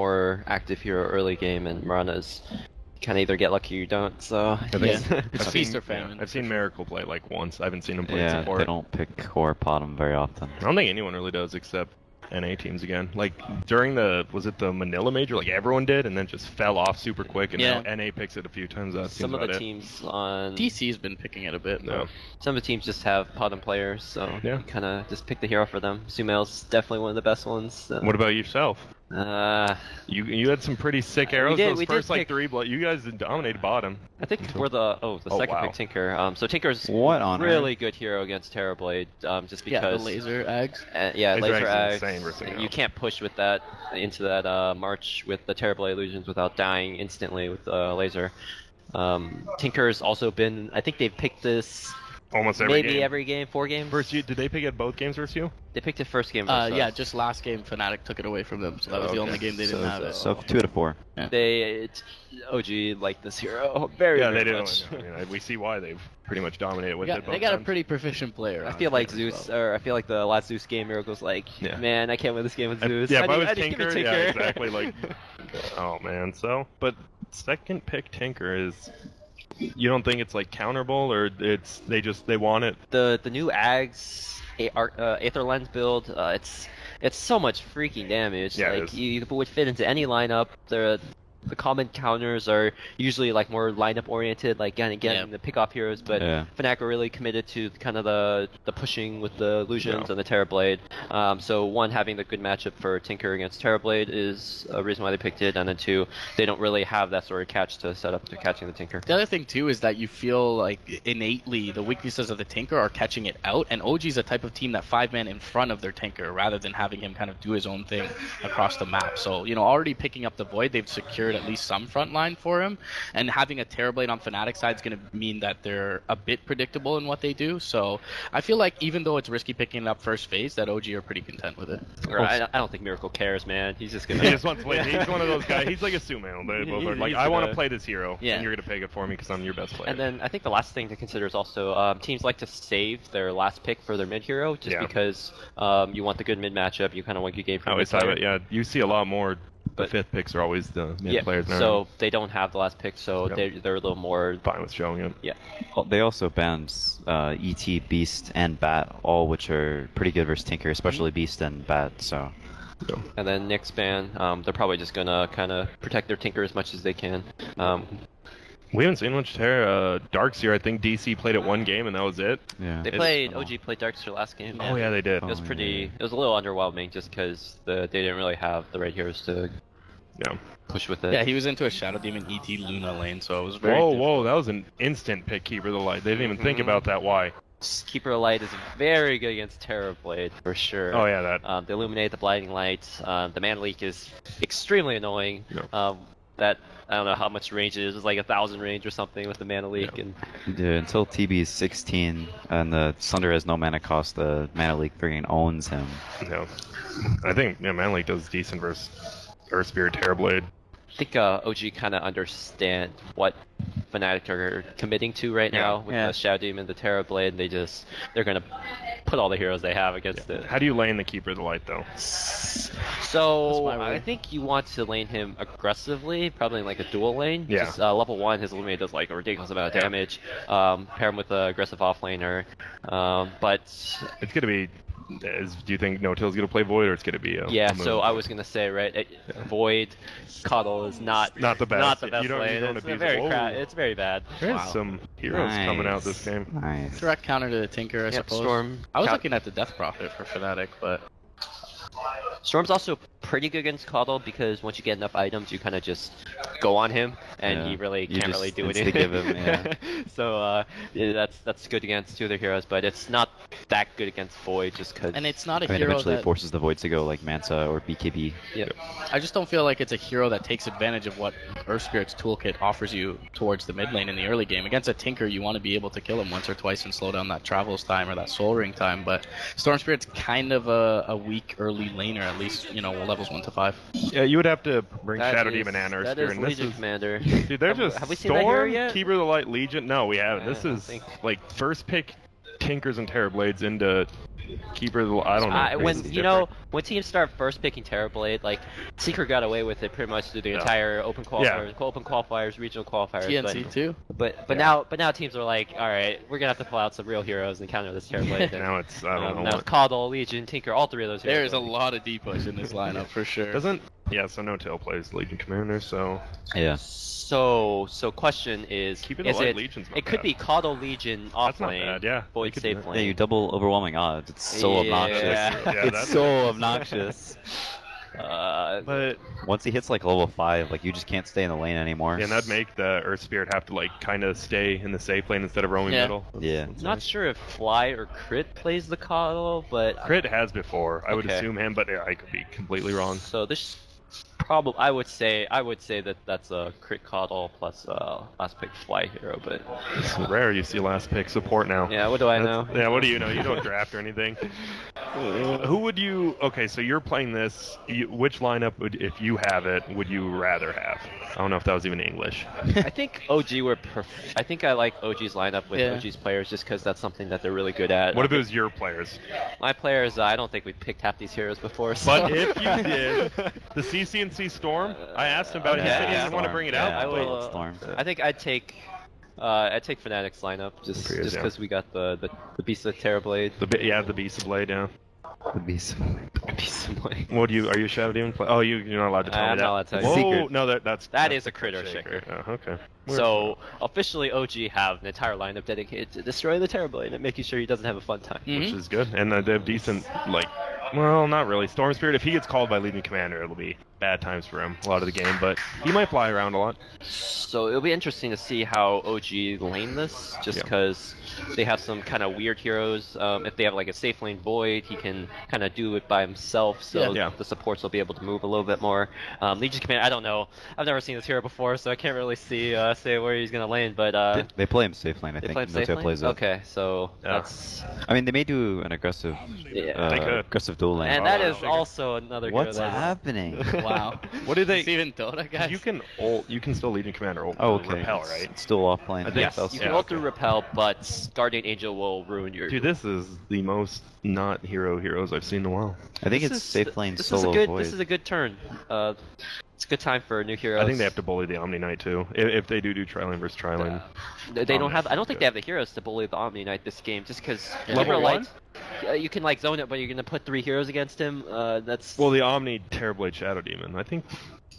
more active hero early game, and Mirana's kind of either get lucky or you don't. So I think It's feast or famine. I've seen Miracle play like once. I haven't seen him play Yeah, support. they don't pick core bottom very often. I don't think anyone really does except NA teams again. Like during the Manila Major, like everyone did, and then just fell off super quick. And now NA picks it a few times. That some of the teams on DC's been picking it a bit. No. Some of the teams just have bottom players, so Yeah. you kind of just pick the hero for them. Sumail's definitely one of the best ones. So. What about yourself? Uh, You had some pretty sick arrows. did- Those we did first like pick- 3 you guys dominated bottom. I think we're the second wow. pick Tinker. So Tinker's What on really good hero against Terrorblade, just Yeah, because the laser eggs. yeah, Laser laser Eggs is eggs. insane versus You Sumail. can't push with that into that march with the Terrorblade illusions without dying instantly with laser. Tinker's also been. I think they've picked this Almost every maybe game. every game, 4 games. Versus you, did they pick it both games versus you? They picked it first game. versus Yeah, us. just last game, Fnatic took it away from them, so that was the Okay. only game they didn't have it. So 2 out of 4. OG like this hero very, Yeah, very they do. much. I mean, we see why they've pretty much dominated with Yeah, it. they both got a times. pretty proficient player. I on feel like Twitter as Zeus, well. or I feel like the last Zeus game, Miracle's like, Yeah. man, I can't win this game with Zeus. Yeah, if I need- was need- give me Tinker, yeah, exactly. Like, oh man. So, but second pick Tinker is. You don't think it's like counterable, or they want it? the new Ags Aether Lens build, it's so much freaking damage. Yeah, it like is. you would fit into any lineup. The common counters are usually like more lineup oriented, like getting the pick off heroes, but Yeah. Fnatic are really committed to kind of the pushing with the illusions Yeah. and the Terrorblade. So one, having the good matchup for Tinker against Terrorblade is a reason why they picked it, and then 2, they don't really have that sort of catch to set up to catching the Tinker. The other thing too is that you feel like innately the weaknesses of the Tinker are catching it out, and OG's a type of team that 5-man in front of their Tinker rather than having him kind of do his own thing across the map. So already picking up the Void, they've secured at least some front line for him, and having a Terrorblade on Fnatic side is going to mean that they're a bit predictable in what they do. So I feel like even though it's risky picking it up first phase, that OG are pretty content with it. I don't think Miracle cares, man. He's just gonna. He just wants to play. He's one of those guys. He's like a Sumail. They both are like, He's I want to gonna- play this hero, Yeah. and you're gonna pick it for me because I'm your best player. And then I think the last thing to consider is also teams like to save their last pick for their mid hero, just Yeah. because you want the good mid matchup. You kind of want good game I from always mid have player. it. Yeah, you see a lot more. The But- 5th picks are always the mid Yeah, players now. so they don't have the last pick, so Yep. they're a little more. fine with showing it. Yeah, They also banned ET, Beast, and Bat, all which are pretty good versus Tinker, especially Beast and Bat. So and then next ban, they're probably just gonna kind of protect their Tinker as much as they can. We haven't seen much Terra. Darkseer, I think DC played it 1 game and that was it. yeah, They played OG played Darkseer last game. Oh yeah, they did. It was Oh, pretty. yeah. It was a little underwhelming just because they didn't really have the right heroes to Yeah. push with it. Yeah, he was into a Shadow Demon ET Luna lane, so it was very. Whoa, that was an instant pick. Keeper of the Light. They didn't even think about that. Why? Keeper of Light is very good against Terrorblade for sure. Oh yeah, that. The Illuminate, the Blinding Light, the Mana Leak is extremely annoying. Yeah. That I don't know how much range it is. It's like 1,000 range or something with the Mana Leak, Yeah. and until TB is 16 and the Sunder has no mana cost, the Mana Leak freaking owns him. No. I think Manlake does decent versus Earth Spirit Terrorblade. I think OG kind of understand what Fnatic are committing to right Yeah. now with Yeah. the Shadow Demon, the Terrorblade. They're gonna put all the heroes they have against it. How do you lane the Keeper of the Light though? So That's my I way. think you want to lane him aggressively, probably in like a dual lane. Yeah. Just, level 1, his Illuminate does like a ridiculous amount of damage. Pair him with an aggressive offlaner. But It's gonna be. Do you think No Till's gonna play Void or it's gonna be? yeah, a so move? I was gonna say Void, Coddle is not Not the best. Not the You best don't- you lane. don't It's abuse very it. Whoa. it's very bad. There's Wow. some heroes coming out this game. Nice. Direct counter to the Tinker, I Yep, suppose. Storm. I was looking at the Death Prophet for Fnatic, but Storm's also pretty good against Coddle because once you get enough items, you kind of just go on him, and Yeah. he really You can't just really do insta anything. give him, yeah. So yeah, that's good against 2 other heroes, but it's not that good against Void just because. and it's not a I mean, hero eventually that it forces the Void to go like Manta or BKB. Yeah. I just don't feel like it's a hero that takes advantage of what Earth Spirit's toolkit offers you towards the mid lane in the early game. Against a Tinker, you want to be able to kill him once or twice and slow down that travels time or that soul ring time. But Storm Spirit's kind of a weak early laner, at least levels 1 to 5. Yeah, you would have to bring That Shadow is- Demon and Earth That Spirit. is And this Legion is Commander. dude, they're just have we seen that hero Storm, yet? Keeper of the Light, Legion. No, we haven't. Yeah, This I don't is think- like first pick Tinkers and Terrorblades into Keeper, I don't know. When It's when teams start first picking Terrorblade, like Secret got away with it pretty much through the entire open qualifiers, regional qualifiers. TNC too. But now teams are like, all right, we're gonna have to pull out some real heroes and counter this Terrorblade. Now it's I don't know. Now What. Caudal, Legion, Tinker, all three of those. There's heroes a lot of D-push in this lineup for sure. So No Tail plays Legion Commander, so Yeah. So question is, Keeping is the light it? Legion's not It could bad. be Caudal Legion off That's not lane, bad, yeah. They Void could safe do that. lane. Yeah, you double overwhelming odds. It's so obnoxious. Yeah. Yeah, It's that's so obnoxious. But Once he hits like level 5, like you just can't stay in the lane anymore. and that'd make the Earth Spirit have to like kind of stay in the safe lane instead of roaming Yeah. middle. Yeah. Not sure if Fly or Crit plays the Caudal, but Crit has before. I would Okay. assume him, but I could be completely wrong. so this probably I would say that that's a Crit Caudal plus last pick Fly hero, but It's rare you see last pick support now. yeah, what do I know? Yeah, what do you know? You don't draft or anything. Who would you? Okay, so you're playing this. Which lineup would, if you have it, would you rather have? I don't know if that was even English. I think OG I think I like OG's lineup with Yeah. OG's players just because that's something that they're really good at. What if it was your players? My players? I don't think we picked half these heroes before. So. But if you did, the CCNC Storm, I asked him about it. He said he didn't want to bring it out. Yeah, I will, Storm. I think I'd take Fnatic's lineup just Pretty good, yeah. because we got the Beast of Terrorblade. The Beast of Blade, yeah. Would be so. Beast of Blade. What do you? Are you a Shadow Demon player? Oh, you're not allowed to tell me I'm that. not allowed to tell you. Whoa, Secret. no, that's That is the a crit or shaker. Oh, okay. So officially, OG have an entire lineup dedicated to destroying the Terrorblade and making sure he doesn't have a fun time. Mhm. Which is good, and they have decent well, not really. Storm Spirit, if he gets called by Legion Commander, it'll be bad times for him a lot of the game, but he might fly around a lot. So it'll be interesting to see how OG lane this, just Yeah. because they have some kind of weird heroes. If they have like a safe lane Void, he can kind of do it by himself, so Yeah. the supports will be able to move a little bit more. Legion Commander, I don't know. I've never seen this hero before, so I can't really say where he's gonna lane, but They play him safe lane, I they think. play him No safe Tail lane? plays it. Okay, so Yeah. that's I mean, they may do an aggressive, yeah. They could. aggressive dual lane. And that Oh, is figure. also another What's hero that happening? Wow. What do they? It's even Dota guys. You can still Legion Commander ult Oh, okay. repel, It's right? still off lane. I think yes, so. you can Yeah, ult through okay. repel, but Guardian Angel will ruin your. Dude, this is the most not heroes I've seen in a while. I think This it's is- safe lane this solo is a good. void. This is a good turn. It's a good time for new heroes. I think they have to bully the Omni Knight too. If they do Trilane versus Trilane. They don't have. I don't think good. they have the heroes to bully the Omni Knight this game, just because Level one? You can like zone it, but you're gonna put 3 heroes against him. That's Well, the Omni Terrorblade Shadow Demon. I think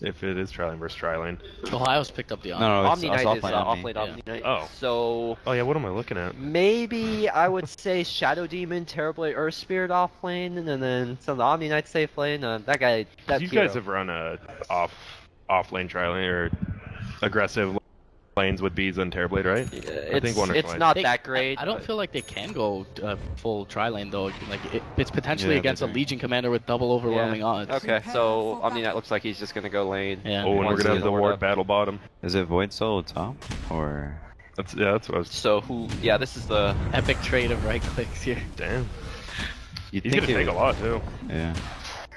if it is Trilane versus Trilane. Ohio's picked up the No, no, Omni it's Knight is offlane Omni. offlane Omni Knight. Oh. So Oh yeah, what am I looking at? maybe I would say Shadow Demon, Terrorblade, Earth Spirit off lane, and then some of the Omni Knight safe lane. That guy. That You hero. guys have run a off lane Trilane or aggressive lanes with bees and Terrorblade, right? I think one or it's twice. not They- that great. I don't but- feel like they can go full tri-lane though. Like it's potentially Yeah, against a they do. Legion commander with double overwhelming Yeah. odds. Okay, so Omni Knight looks like he's just gonna go lane. Yeah. Oh, and we're Once gonna he have the Lord ward up. battle bottom. Is it void solo top or? That's what I was. So who? Yeah, this is the. Epic trade of right clicks here. Damn. You'd He's think gonna it take a would- lot too. Yeah.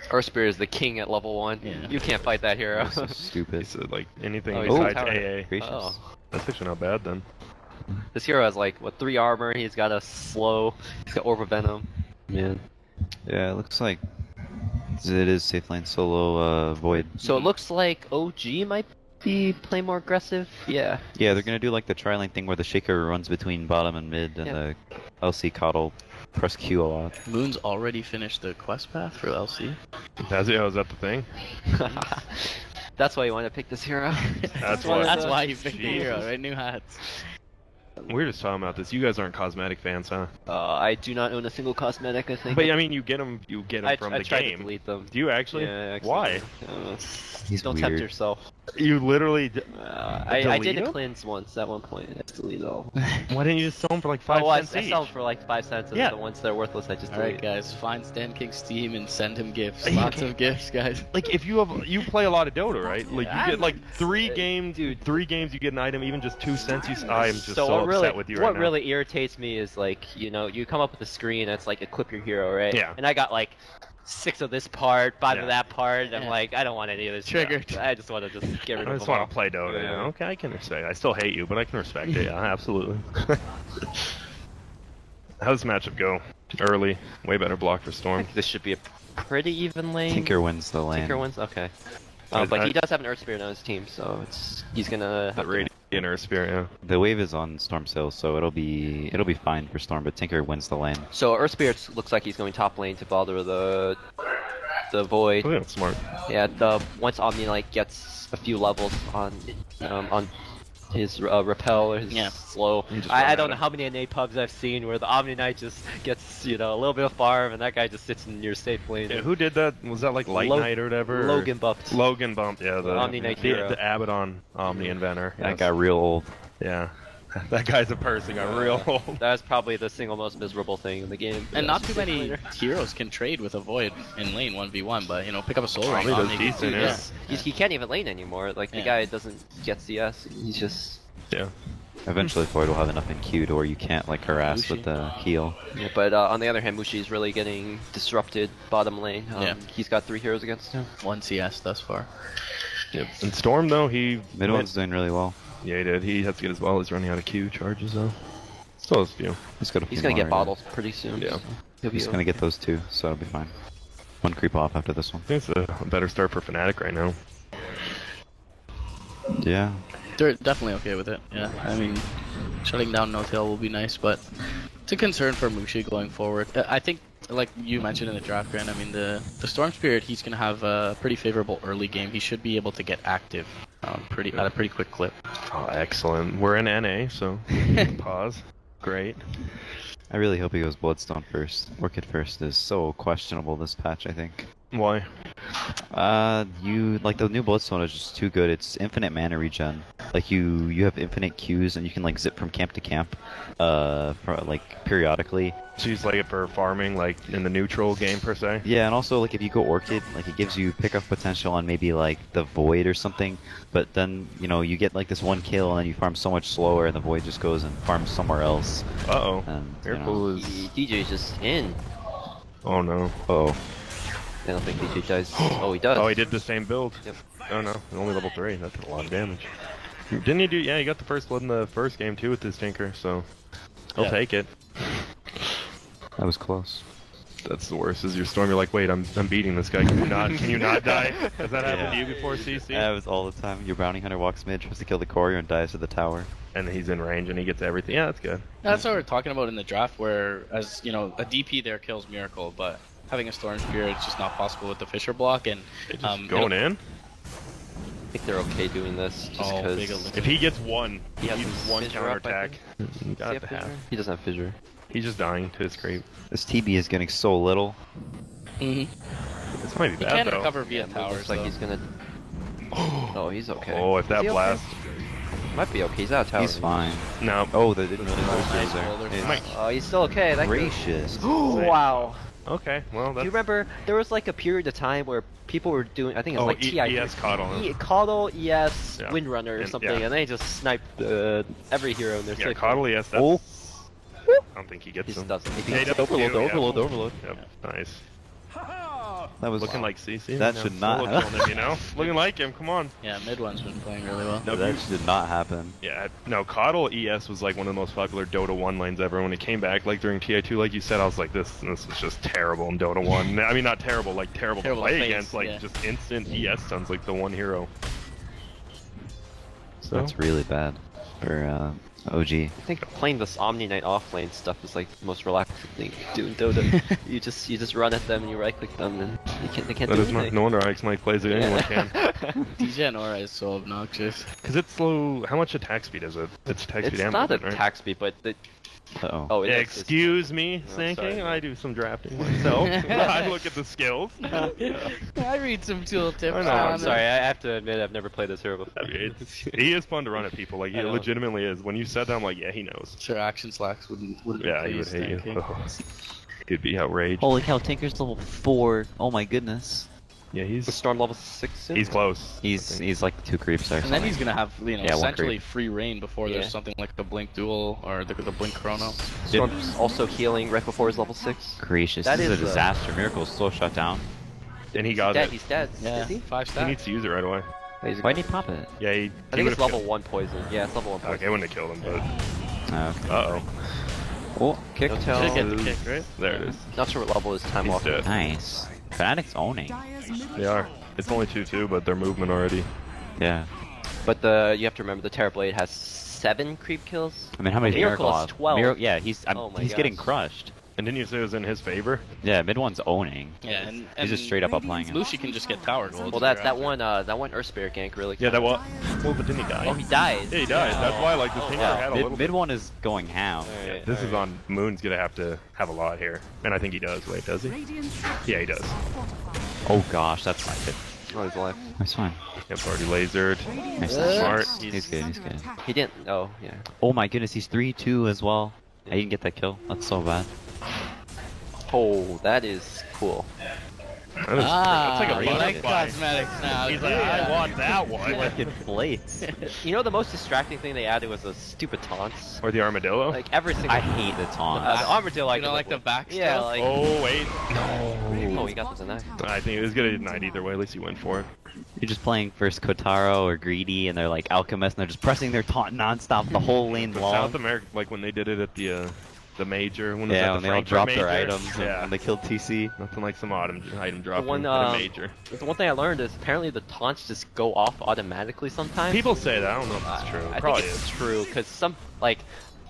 Earth Spirit is the king at level 1. Yeah. You can't fight that hero. That's so stupid. It's like anything Oh, he's besides tower. AA. Gracious. Oh. That's actually not bad then. This hero has like 3 armor. He's got a slow. He's got Orb of Venom. Man. Yeah, it looks like it is safe lane solo void. So it looks like OG might be playing more aggressive. Yeah. Yeah, they're gonna do like the tri-lane thing where the shaker runs between bottom and mid, and Yeah. the LC Coddle press Q a lot. Moon's already finished the quest path for LC. Is that the thing? That's why you want to pick this hero. That's one why- of That's the- why you picked the Jesus. hero, right? New hats. We were just talking about this. You guys aren't cosmetic fans, huh? I do not own a single cosmetic. I think. But I mean, you get them from I the tried game. to delete them. Do you actually? Yeah, actually. Why? He's Don't tempt weird. yourself. You literally. I Delete did a them? cleanse once at one point. I just deleted all. Why didn't you just sell them for like 5 I cents each? sell them for like 5 cents, and Yeah. the ones that are worthless, I just All right, delete. guys, find Stan King's Steam and send him gifts. You Lots can't- of gifts, guys. Like if you play a lot of Dota, right? Like you get like 3 games, dude. 3 games you get an item, even just 2 cents. I am just so, what upset really, with you what right now. really irritates me is like, you come up with a screen that's like equip your hero, right? Yeah. And I got like 6 of this part, 5 Yeah. of that part, and I'm Yeah. like, I don't want any of this. Triggered. crap. I just want to just get rid I of just them all. want to play Dota. Yeah. Yeah. Okay, I can respect. I still hate you, but I can respect it. Yeah, absolutely. How's this matchup go? Early, way better block for I Storm. think this should be a pretty even lane. Tinker wins the lane. Tinker wins? Okay. I- But I- he does have an Earth Spirit on his team, so he's gonna That have to- Radiant Earth Spirit, yeah. The wave is on Storm's hill, so it'll be fine for Storm. But Tinker wins the lane. So Earth Spirit looks like he's going top lane to bother the Void. Oh, yeah, that's smart. Yeah, once Omni-Knight gets a few levels on his repel or his Yeah. slow. You just I run don't at know how many NA pubs I've seen where the Omni-Knight just gets, a little bit of farm and that guy just sits in your safe lane. Yeah, who did that? Was that like Light Lo- Knight or whatever? or- Logan bumped. Logan bumped, yeah. The Omni-Knight the, hero. the Abaddon Omni inventor. That yes. got real old. Yeah. That guy's a person, got real old. That's probably the single most miserable thing in the game. And not too Safe many laner. heroes can trade with a Void in lane 1v1, but pick up a soul ring. Omni does Omni- decent, yeah. yeah. He can't even lane anymore. Like the Yeah. guy doesn't get CS. He's just. Yeah. Eventually, Void will have enough in Q to where you can't like harass Mushi. with the heal. Yeah, but on the other hand, Mushi's really getting disrupted bottom lane. Yeah. He's got 3 heroes against him. 1 CS thus far. Yep. And Storm, though, Mid one's doing really well. Yeah, he did. He has to get as well. He's running out of Q charges, though. Still has a few. He's got a He's few gonna more, get bottles pretty soon. Yeah. so he'll be He's gonna get those too, so it'll be fine. One creep off after this one. I think it's a better start for Fnatic right now. Yeah. They're definitely okay with it. Yeah, I mean, shutting down No Tail will be nice, but it's a concern for Mushi going forward. I think, like you mentioned in the draft, Grant, I mean, the Storm Spirit, he's going to have a pretty favorable early game. He should be able to get active at a pretty quick clip. Oh, excellent. We're in NA, so pause. Great. I really hope he goes Bloodstone first. Orchid first is so questionable this patch, I think. Why? You like the new Bloodstone is just too good. It's infinite mana regen. Like you have infinite Qs and you can like zip from camp to camp, for like periodically. So he's like it for farming, like in the neutral game per se. Yeah, and also like if you go Orchid, like it gives you pickup potential on maybe like the Void or something. But then you get like this one kill and then you farm so much slower, and the Void just goes and farms somewhere else. Uh-oh. And, Careful is... DJ's just in. Oh, no. Oh, I don't think DJ does. Oh, he does. Oh, he did the same build. Yep. Oh, no. Only level 3. That did a lot of damage. Didn't he do... Yeah, he got the first blood in the first game, too, with his Tinker, so... He'll Yeah. take it. that was close. That's the worst, is your Storm, you're like, wait, I'm beating this guy. Can you not die? Has that happened to you before, CC? Yeah, it was all the time. Your bounty hunter walks mid, tries to kill the courier, and dies to the tower. And he's in range and he gets everything. Yeah, that's good. That's what we're talking about in the draft, where, as a DP there kills Miracle, but having a Storm Spirit is just not possible with the Fisher block, and They just going in. I think they're okay doing this just Oh, big because alert. If he gets one, He has he's his one fissure up, I counterattack. think. You Does he have got to have. fissure? He doesn't have fissure. He's just dying to his creep. This TB is getting so little. Mhm. This might be He bad can though. recover via It towers. looks like though. he's gonna. Oh, he's okay. Oh, if Is that he okay? blast. Might be okay. He's out of tower. He's fine. No. Oh, they didn't really Nice notice there. boulder. It's Mike. Oh, he's still okay. That gracious. Wow. Okay. Well, Do that's. you remember there was like a period of time where people were doing? I think it was Oh, like TI. ES Coddle. Coddle, ES, Yeah. Windrunner or And- something, yeah. and they just sniped every hero in their Yeah, circle. Coddle, yes. That's... Oh. I don't think he gets He just him. doesn't. He Yeah, he gets does overload, too, yeah. overload, overload. Yep. Nice. That was Looking like CC. That right should now. not Solo have- killing him, Looking like him. Come on. Yeah, mid one's been playing really well. No, that did not happen. Yeah, no, Coddle ES was like one of the most popular Dota 1 lanes ever. When it came back, like during TI2, like you said, I was like, this is just terrible in Dota 1. I mean, not terrible, like terrible to Terrible to play face, against. Like yeah. just instant ES sounds like the one hero. So That's really bad for OG. I think playing this Omni Knight offlane stuff is like the most relaxing thing to do in Dota. you just run at them and you right click them and they can't that do is not, anything. no wonder Ixmike plays it. Anyone can. DJ and Aura is so obnoxious. Because it's slow. How much attack speed is it? It's attack It's speed and not movement, right? attack speed, but Uh-oh. oh, it Yeah, is. excuse me, Oh, thinking. sorry. I do some drafting myself. I look at the skills. I read some tool tips. I know, I'm on sorry. I have to admit I've never played this hero before. He is fun to run at people. Like he I know. legitimately is. When you said that, I'm like, yeah, he knows. Sure, action slacks wouldn't Yeah, be he would pleased, hate you. thinking. He'd be outraged. Holy cow, Tinker's level 4. Oh my goodness. Yeah, The he's Storm level 6 soon? close. I He's think. like 2 creeps there. And then he's gonna have Yeah, one essentially creep. free reign before Yeah. there's something like the Blink Duel or the Blink Chrono. Storm's also healing right before his level 6. gracious. That This is is a disaster. Miracle's so shut down. And he got Dead. it. He's dead. Yeah, Is he? 5 He stacks. needs to use it right away. He's- Why did he pop it? Yeah, he. I think it's would've level killed- 1 poison. Yeah, it's level 1 poison. Okay, I wouldn't have killed him, but Oh, okay. uh oh. Oh, kick. No tail. Should get the kick, right? There it is. Not sure what level is Time He's Walker. dead. Nice. Fnatic's owning. They are. It's only 2-2, but they're movement already. Yeah. But you have to remember the Terrorblade has 7 creep kills. I mean, how many Miracle Miracle is 12. Yeah, he's Oh my he's getting gosh. crushed. And didn't you say it was in his favor? Yeah, mid one's owning. Yeah, and He's just straight up applying it. Lucy can just get tower gold. Well, that one Earth Spirit gank really. Yeah, that was. Well, but didn't he die? Oh, he died. Yeah, he died. That's why, like, the Tinker wow. had a little Mid bit. one is going ham. Alright, This is alright. on Moon's gonna have to have a lot here, and I think he does. Wait, does he? Yeah, he does. Oh gosh, that's my hit. Oh, he's alive. That's fine. Yep, already lasered. Nice, Smart. nice. He's good. He's good. He didn't. Oh, yeah. Oh my goodness, he's 3-2 as well. I didn't get that kill. That's so bad. Oh, that is cool. That's like a you butterfly. like cosmetics now. He's do like, I ya? want that one. Like inflates. You know the most distracting thing they added was the stupid taunts. Or the armadillo. Like every single. I hate the taunt. The armadillo. You don't like the back Yeah, stuff? like. Oh wait. Oh, he got the deny. I think it was gonna denied either way. At least he went for it. You're just playing first Kotaro or Greedy, and they're like Alchemist, and they're just pressing their taunt nonstop the whole lane But long. South America, like when they did it at the major, when was Yeah, that, when the they all Frankfurt dropped their major? items Yeah. and they killed TC. Nothing like some item dropping one, at a major. The one thing I learned is apparently the taunts just go off automatically sometimes. People say that. I don't know if it's true. I Probably think it's is. true because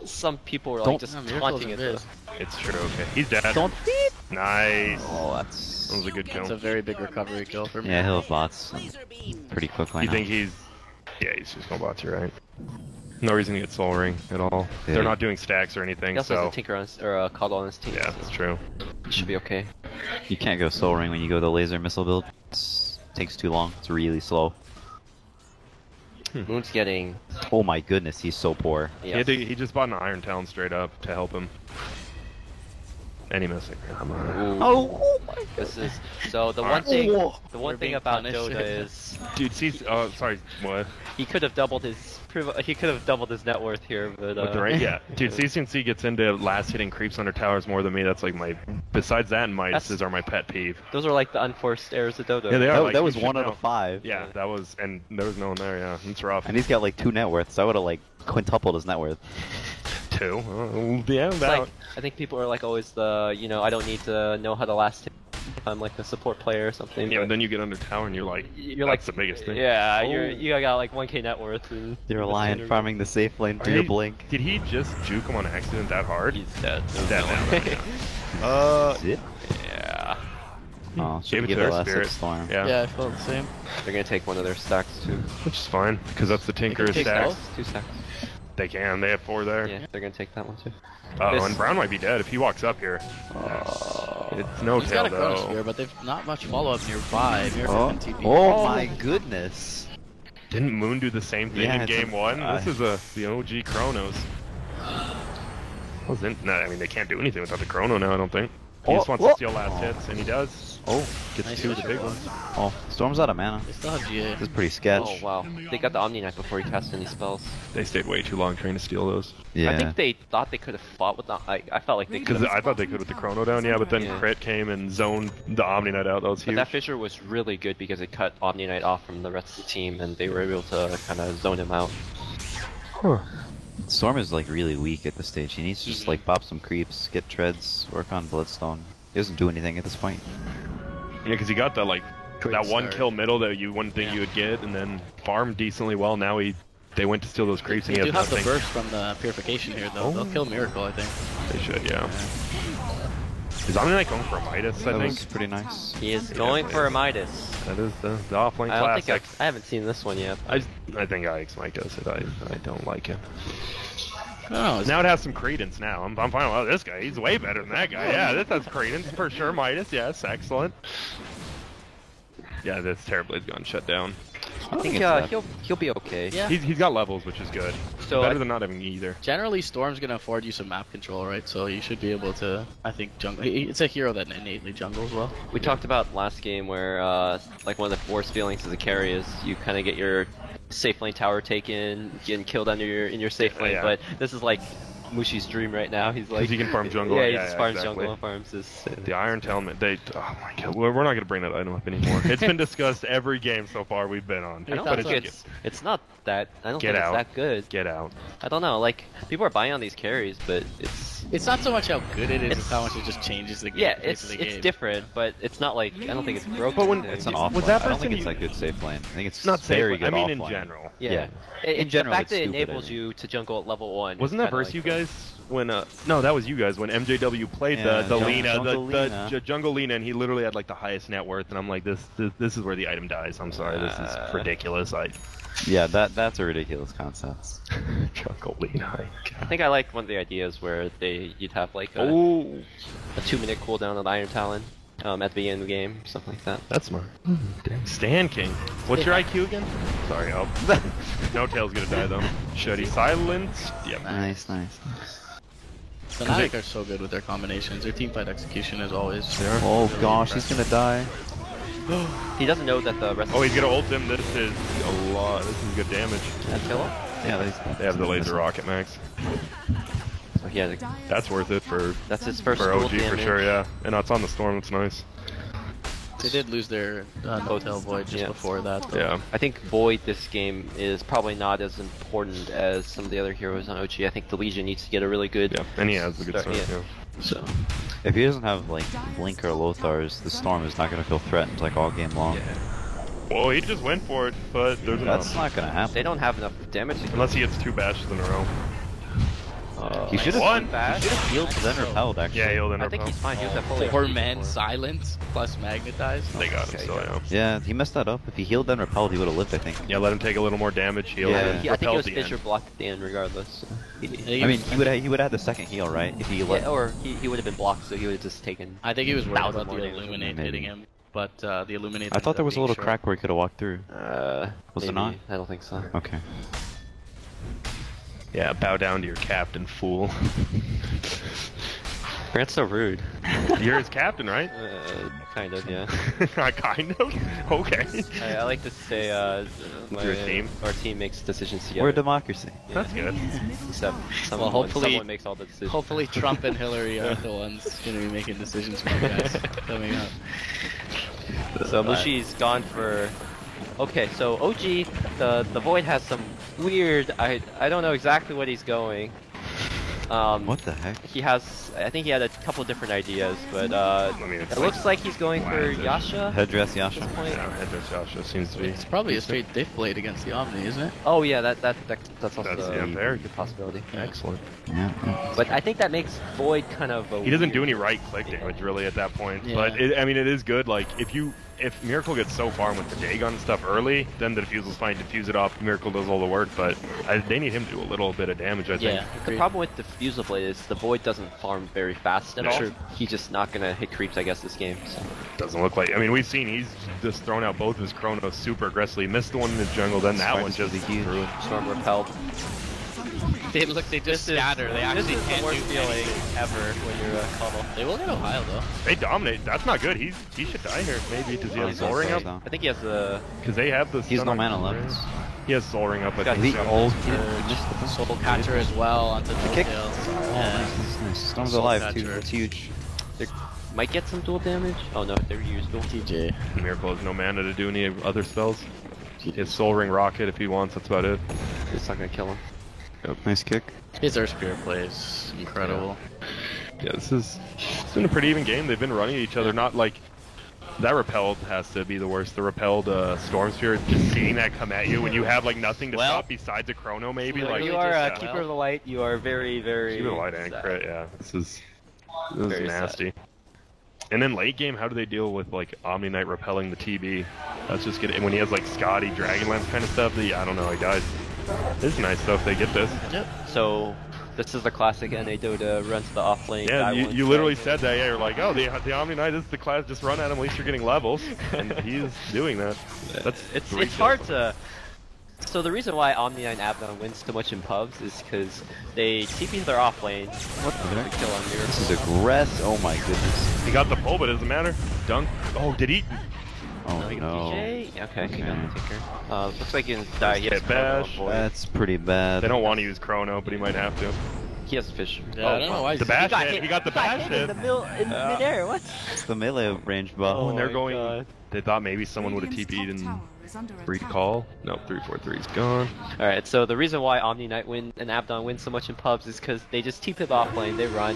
some people were like Don't- just No, Miracle's taunting a it. bit. It's true. Okay, he's dead. Don't beep. Nice. Oh, that's. That was a good It's a kill. very big recovery kill for me. Yeah, he'll have bots pretty quickly. You now. think he's? Yeah, he's just gonna bot you, right? No reason to get Soul Ring at all. Yeah. They're not doing stacks or He anything, also so has a Tinker on his, or a Coddle on his team. yeah, that's true. It should be okay. You can't go Soul Ring when you go the laser missile build. It takes too long. It's really slow. Moon's getting. Oh my goodness, he's so poor. Yeah. He just bought an Iron Talon straight up to help him. And he missed it. Come on. Oh, This is so the one Alright. thing. Oh. The one We're thing being about punished. Dota is Dude, see, sorry, what? he could have doubled his. He could have doubled his net worth here, but With the range? Yeah. Dude, CCNC gets into last hitting creeps under towers more than me. That's like my. Besides that, and Midas are my pet peeve. Those are like the unforced errors of Dota. Yeah, they are. That, like, that you was should 1 out know. of 5. Yeah, that was, and there was no one there. Yeah, it's rough. And he's got like 2 net worths. I would have like quintupled his net worth. 2. Yeah, It's that. like I think people are like always I don't need to know how to last hit if I'm like a support player or something. Yeah, but and then you get under tower and you're like, you're that's the biggest thing. Yeah, Oh. you got like 1k net worth. And You're a lion farming the safe lane Are through your you- blink. Did he just juke him on accident that hard? He's dead. He's dead now. Right? Yeah. Zip. Yeah, Oh, Gave should it give to it their last spirit. storm. Yeah. Yeah, I felt the same. they're gonna take one of their stacks too. Which is fine, because that's the Tinker's take stacks. both? 2 stacks. They can. They have 4 there. Yeah, they're gonna take that one too. Oh, This- and Brown might be dead if he walks up here. It's no He's tail got a though. Chronosphere, but they've not much follow-up nearby. Miracle Oh, and TP. oh my goodness. Didn't Moon do the same thing Yeah, in it's game a- 1? This is the OG Chronos. No, I mean, they can't do anything without the Chrono now, I don't think. He just wants to steal last hits, and he does. Oh, Gets Nice 2 of the shot. big ones. oh, Storm's out of mana. They still have GA. This is pretty sketch. Oh wow, they got the Omni Knight before he cast any spells. They stayed way too long trying to steal those. Yeah. I think they thought they could have fought with the. I felt like they could. Because I thought they could with the Chrono down, yeah, but then Yeah. Crit came and zoned the Omni Knight out. That was But huge. that fissure was really good because it cut Omni Knight off from the rest of the team, and they were able to kind of zone him out. Storm is like really weak at this stage. He needs to just like pop some creeps, get treads, work on Bloodstone. He doesn't do anything at this point. Yeah, because he got that like Great that one start. kill middle that you wouldn't think Yeah. you would get, and then farmed decently well. Now they went to steal those creeps, They and he do has have the nothing. burst from the purification here, though. Oh. They'll kill Miracle, I think. They should, yeah. Is Omni Knight going for a Midas? I That think was pretty nice. He is Yeah, going yeah. for a Midas. that is the offlane I don't classic. think I haven't seen this one yet. I think Ix Mike does it. I don't like it. No, it's Now it has some credence. Now I'm fine. Well, this guy, he's way better than that guy. Yeah, this has credence for sure. Midas, yes, excellent. Yeah, this Terrorblade's gone shut down. I think it's that. he'll be okay. Yeah. He's got levels, which is good. So Better I- than not having either. Generally, Storm's gonna afford you some map control, right? So you should be able to, I think, jungle. It's a hero that innately jungles well. We talked about last game where like one of the worst feelings as a carry is you kind of get your safe lane tower taken, getting killed under in your safe lane. Yeah. But this is like Mushi's dream right now. He's like, he can farm jungle. Yeah, he Yeah, just yeah, farms exactly. jungle and farms this. The Iron Talon, oh my god, we're not gonna bring that item up anymore. It's been discussed every game so far we've been on. I don't But think it's not that. I don't Get think out. it's that good. Get out. I don't know. Like people are buying on these carries, but It's not so much how good it is, it's It's- how much it just changes the game. yeah, pace of it's the game. different, but it's not like I don't think it's broken. But when- It's an Was off that lane. I don't person think it's you- that good safe lane. I think it's Not safe, very but good I mean off in lane. general. Yeah. In general, the fact it's that it stupid, enables I mean. you to jungle at level 1. Wasn't that kinda versus like you guys when no, that was you guys when MJW played Yeah, the Lina, Jungle Lina. the Jungle Lina, and he literally had like the highest net worth, and I'm like, this is where the item dies. I'm sorry, this is ridiculous. Yeah, that's a ridiculous concept. Jungle Lina. I think I like one of the ideas where you'd have like a Oh, 2-minute cooldown on Iron Talon at the beginning of the game, something like that. that's smart. Damn. Stan King. What's your IQ again? Sorry, No Tail's gonna die though. Should he silence? Yep. Nice. Fnatic are so good with their combinations. Their teamfight execution is always. Oh gosh, he's gonna die. He doesn't know that the rest Oh, he's gonna ult him. This is a lot. This is good damage. that kill him. Yeah, They have the laser rocket max. So he has That's worth it for that's his first OG dual for damage. sure. Yeah, and it's on the storm. That's nice. They did lose their Hotel Void just Yeah. before that. Though. Yeah. I think Void this game is probably not as important as some of the other heroes on OG. I think the Legion needs to get a really good Yeah, and he has a good start. start. Yeah. Yeah. So If he doesn't have like Blink or Lothars, the Storm is not gonna feel threatened like all game long. Well, he just went for it, but there's That's enough. not gonna happen. they don't have enough damage. To Unless he hits 2 bashes in a row. He should have One bash. healed to then repelled actually. Yeah, he'll end I up. think he's fine. He was at full Four HP men before. silence plus magnetize. They got him, Okay, so yeah. yeah. Yeah, he messed that up. If he healed then repelled, he would have lived, I think. Yeah, let him take a little more damage. Heal. Yeah. and I think it repel was at the fissure end. blocked at the end regardless. I mean, he would have had the second heal, right? If he let. Yeah, or he would have been blocked, so he would have just taken. I think he was worried 1,000 about the more damage. Illuminate Maybe. hitting him, but the Illuminate. I thought there ended up was a being little short. crack where he could have walked through. Was it Maybe. not? I don't think so. Okay. Yeah, bow down to your captain, fool. Grant's so rude. You're his captain, right? Kind of, yeah. Kind of. Okay. I like to say Your team? our team makes decisions together. We're a democracy. That's good. Except Well, hopefully- someone makes all the decisions. Hopefully, Trump and Hillary are the ones going to be making decisions for you guys coming up. So Mushi's gone for. Okay, so OG, the Void has some weird. I don't know exactly what he's going. What the heck? He has. I think he had a couple different ideas, but mean, it's it looks like he's going for Why is it- Yasha. Headdress At Yasha. this point. Yeah, Headdress Yasha seems to be. It's probably a straight diff blade against the Omni, isn't it? Oh yeah, that's also That's- a yeah, very good possibility. Excellent. Yeah. But I think that makes Void kind of. He doesn't do any right click damage really at that point. Yeah. But I mean, it is good. Like if Miracle gets so far with the Dagon and stuff early, then the Diffusal's fine. Diffuse it off. Miracle does all the work. But they need him to do a little bit of damage. I think. Yeah. The problem with the Diffusal Blade is the Void doesn't farm very fast at all. True. He's just not gonna hit creeps, I guess, this game. So. Doesn't look like. I mean, we've seen he's just thrown out both of his Chronos super aggressively. Missed the one in the jungle, then that one just Spiders threw it. Storm repelled. They just scatter. They actually This is can't the worst do feeling anything. ever when you're a Cuddle. They will get Ohio though. They dominate. That's not good. He should die here. Maybe does he have He's Soul Ring also- up? I think he has the. Because they have the. He's stun no on mana Chronos. left. He has Soul Ring up. I Got think. the so. Soul Catcher as well onto the kick. tail. Oh, Yeah. nice. Storm's Soul alive too. Catcher. That's huge. They might get some dual damage. Oh no, they're used dual. TJ. Miracle has no mana to do any other spells. His Soul Ring Rocket if he wants. That's about it. It's not gonna kill him. Nice kick. His Earth Spirit play is incredible. Yeah, it's been a pretty even game. They've been running at each other. Not like that repelled has to be the worst. The repelled Storm Spirit, just seeing that come at you when you have like nothing to Well, stop besides a Chrono, maybe Like, like you are a just- Keeper of the Light. You are very, very. Keep it light and sad. crit. Yeah, this is Very nasty. And then late game, how do they deal with like Omni Knight repelling the TB? That's just good. And when he has like Scotty, Dragonlance kind of stuff, I don't know, he dies. This is nice stuff. They get this. So this is the classic NA Dota run to the off lane. Yeah, guy you wants literally to- said that. Yeah, you're like, oh, the Omni Knight is the class. Just run at him. At least you're getting levels, and he's doing that. That's It's 3 it's kills. hard to. So the reason why Omni and Abaddon wins too much in pubs is because they TP their off lane. What the to heck? kill on Miracle. This is aggressive. Oh my goodness. He got the pull, but it doesn't matter. Dunk. Oh, did he? Oh No, he got no. DJ? Okay, he got Okay. the Tinker. Looks like he didn't die. He has Hit Chrono bash. Void. That's pretty bad. They don't want to use Chrono, but he might have to. He has fish. Yeah, I don't know why. The bash hit. He got the bash hit. in midair. What? It's the melee range buff. Oh, When they're my going, God. they thought maybe someone would have TP'd and recall. No, 343's gone. All right. So the reason why Omni Knight win and Abdon win so much in pubs is because they just TP him off lane. They run.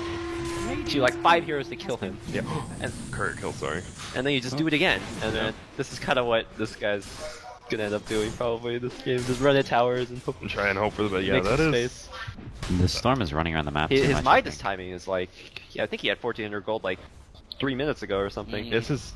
You like 5 heroes to kill him, Yeah. and Kurt kill, sorry. and then you just do it again. And then this is kind of what this guy's gonna end up doing probably this game. Just run at towers and hope And try and hope for the, but yeah, make that some is. space. The storm is running around the map too His much, I Midas think. timing is like, yeah, I think he had 1400 gold like 3 minutes ago or something. Mhm. This is.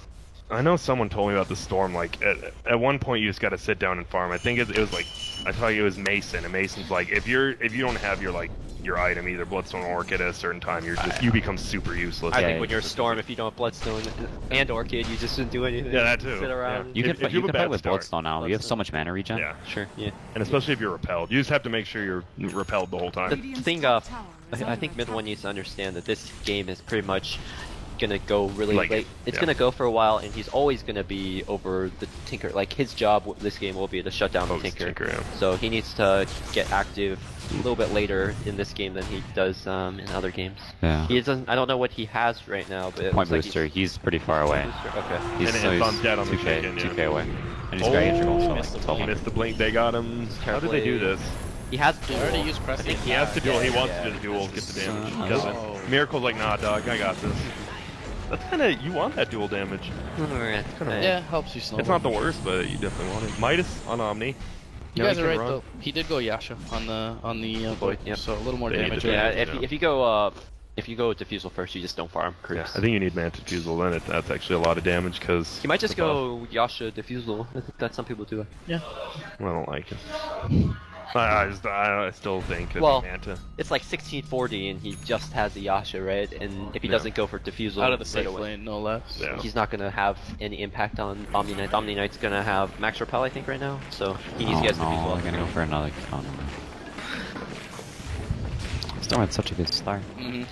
I know someone told me about the storm. Like at one point, you just got to sit down and farm. I think it was like I thought it was Mason, and Mason's like if you don't have your like your item, either Bloodstone or Orchid at a certain time, you become super useless. I Yeah, think when you're a Storm, if you don't have Bloodstone and Orchid, you just shouldn't do anything. Yeah, that too. Sit around. You If- can if you have a fight bad with start. Bloodstone now. You have so much mana regen. Yeah, Sure, yeah. and especially if you're repelled, you just have to make sure you're repelled the whole The time. thing, I think mid one needs to understand that this game is pretty much gonna go really Like, late. It's yeah. gonna go for a while, and he's always gonna be over the Tinker. Like his job this game will be to shut down the Post Tinker. Tinker, yeah. So he needs to get active a little bit later in this game than he does in other games. Yeah. He doesn't. I don't know what he has right now, but it Point looks like booster. He's pretty far away. Okay. He's, And if I'm dead on the 2K, chicken, yeah. 2K away. And he's got integral, so like missed the 1200. Missed the blink. They got him. How did they do this? He has They already used I Prescient. think He has to duel. He wants yeah. to duel, get the damage. He Oh. doesn't. Miracle's like, nah, dog, I got this. That's kind of you want that duel damage. Alright. Yeah, helps you slow. It's not the worst, but you definitely want it. Midas on Omni. You No, guys he are can right run. though. He did go Yasha on the Void, Yep. so a little more They damage. needed Yeah, Yeah. if you go Diffusal first, you just don't farm Yeah, creeps. I think you need Manta Fusel, then that's actually a lot of damage because You might just go Yasha Diffusal. I think that's some people do it. Yeah. I don't like it. I still think that Well, Manta. It's like 1640 and he just has the Yasha, right? And if he Yeah. doesn't go for Diffusal Out of the right safe away, lane, no less. Yeah. he's not gonna have any impact on Omni Knight. Omni Knight's gonna have Max Repel, I think, right now. So he needs Oh to get no, Diffusal. I'm gonna go for another counter. Storm had such a good start. hmm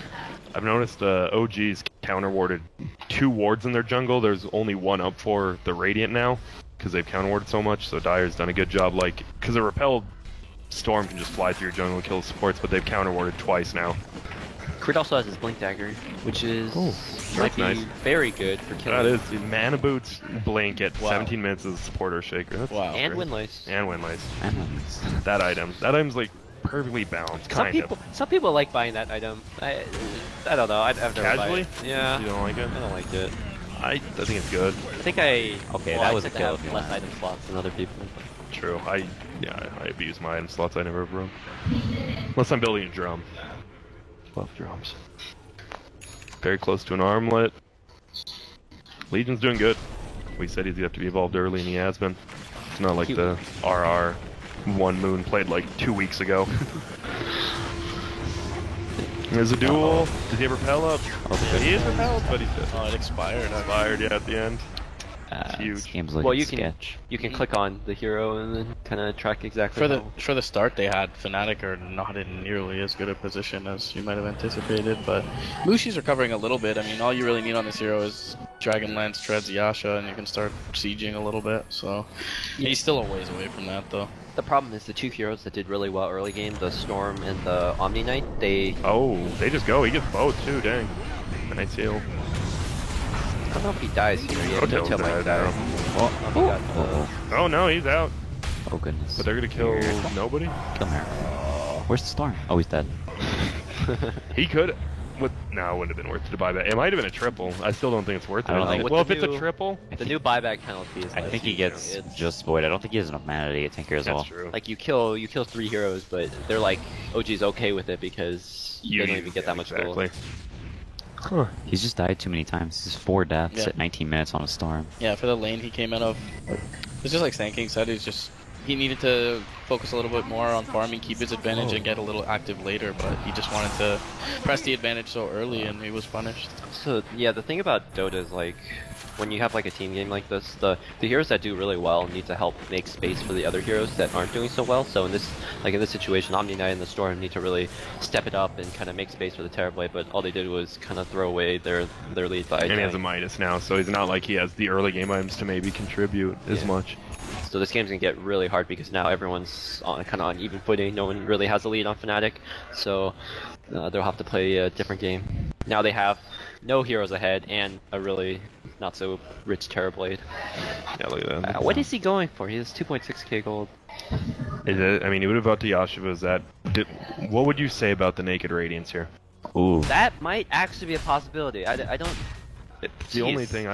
I've noticed OG's counter warded 2 wards in their jungle. There's only 1 up for the Radiant now because they've counter warded so much. So Dire's done a good job. Like, because a repelled Storm can just fly through your jungle and kill supports, but they've counter warded twice now. Crit also has his Blink Dagger, which is might that's be nice. very good for killing. That is Mana Boots Blink at Wow. 17 minutes as a supporter shaker. That's Wow. And great. Windlace. And Windlace. And That item's like perfectly balanced, kind of. Some people like buying that item. I don't know. I've never buy Casually? it. Yeah. You don't like it? I don't like it. I think it's good. I think I. Okay, well, that I was a tend to kill have if you less want. item slots than other people. True. I abuse my item slots. I never broke. Unless I'm building a drum. Love drums. Very close to an armlet. Legion's doing good. We said he'd have to be evolved early, and he has been. It's not like Cute. the RR One Moon played like 2 weeks ago. There's a duel. Did he ever repel up? Okay. He is repelled, but he's dead. Oh, it expired. Expired, yeah, at the end. This huge. game's looking Well, you can sketch. you can click on the hero and then kind of track exactly For the start they had, Fnatic are not in nearly as good a position as you might have anticipated, but Mushi's recovering a little bit. I mean, all you really need on this hero is Dragonlance, Treads, Yasha, and you can start sieging a little bit. So he's still a ways away from that, though. The problem is the two heroes that did really well early game, the Storm and the Omni Knight. They Oh, they just go. He gets both too, dang. Nice heal. I don't know if he dies here yet. Goto's Goto might dead die. now. Oh, he got Oh no, he's out. Oh goodness. But they're gonna kill nobody? Kill him here. Where's the storm? Oh, he's dead. He could. No, it wouldn't have been worth it to buy that. It might have been a triple. I still don't think it's worth it. I don't think- With well, if the it's a new- triple, the new buyback penalty is I less. think he gets It's- just void. I don't think he has enough mana to get Tinker as that's well. true. like you kill 3 heroes, but they're like OG's okay with it because they don't even get that much exactly. gold. Huh. He's just died too many times. He's 4 deaths Yeah. at 19 minutes on a storm. Yeah, for the lane he came out of, it's just like Sandking said. He needed to focus a little bit more on farming, keep his advantage, and get a little active later. But he just wanted to press the advantage so early, and he was punished. So yeah, the thing about Dota is like when you have like a team game like this, the heroes that do really well need to help make space for the other heroes that aren't doing so well. So in this situation, Omni Knight and the Storm need to really step it up and kind of make space for the Terrorblade. But all they did was kind of throw away their lead by And he has a dying. Midas now, so he's not like he has the early game items to maybe contribute as Yeah. much. So this game's gonna get really hard because now everyone's kind of on even footing. No one really has a lead on Fnatic, so they'll have to play a different game. Now they have no heroes ahead and a really not so rich Terrorblade. Yeah, look at that. What is he going for? He has 2.6k gold. Is it? I mean, he would have out to Yashiva. Is that? What would you say about the Naked Radiance here? Ooh. That might actually be a possibility. I don't. It's the only thing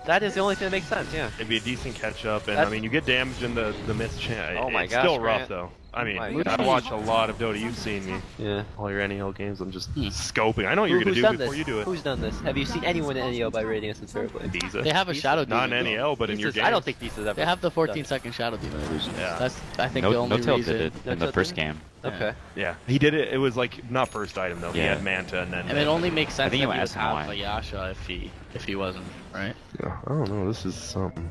That is the only thing that makes sense. Yeah. It'd be a decent catch up, and That's- I mean, you get damage in the missed chance. Oh my it's gosh, still rough Grant. though. I mean, my I gosh. watch a lot of Dota. You've seen me. Yeah. All your NEL games, I'm just scoping. I know what you're gonna Who's do done before this? you do it. Who's done this? Have you seen anyone in NEO by Radiance and Terrorblade? Diza. They have a Shadow Not Demon. in NEL, but in your Diza's- game. I don't think Disa's ever. They have the done 14-second Shadow Demon illusions. Yeah. That's, I think, the No, only no tail reason. did it No in the Tail first did it? game. Okay. Yeah, he did it. It was like not first item though. He Yeah. had Manta and then. And it only makes sense that think he it would was have Hawaii. a Yasha if he wasn't, right? I don't know. This is something.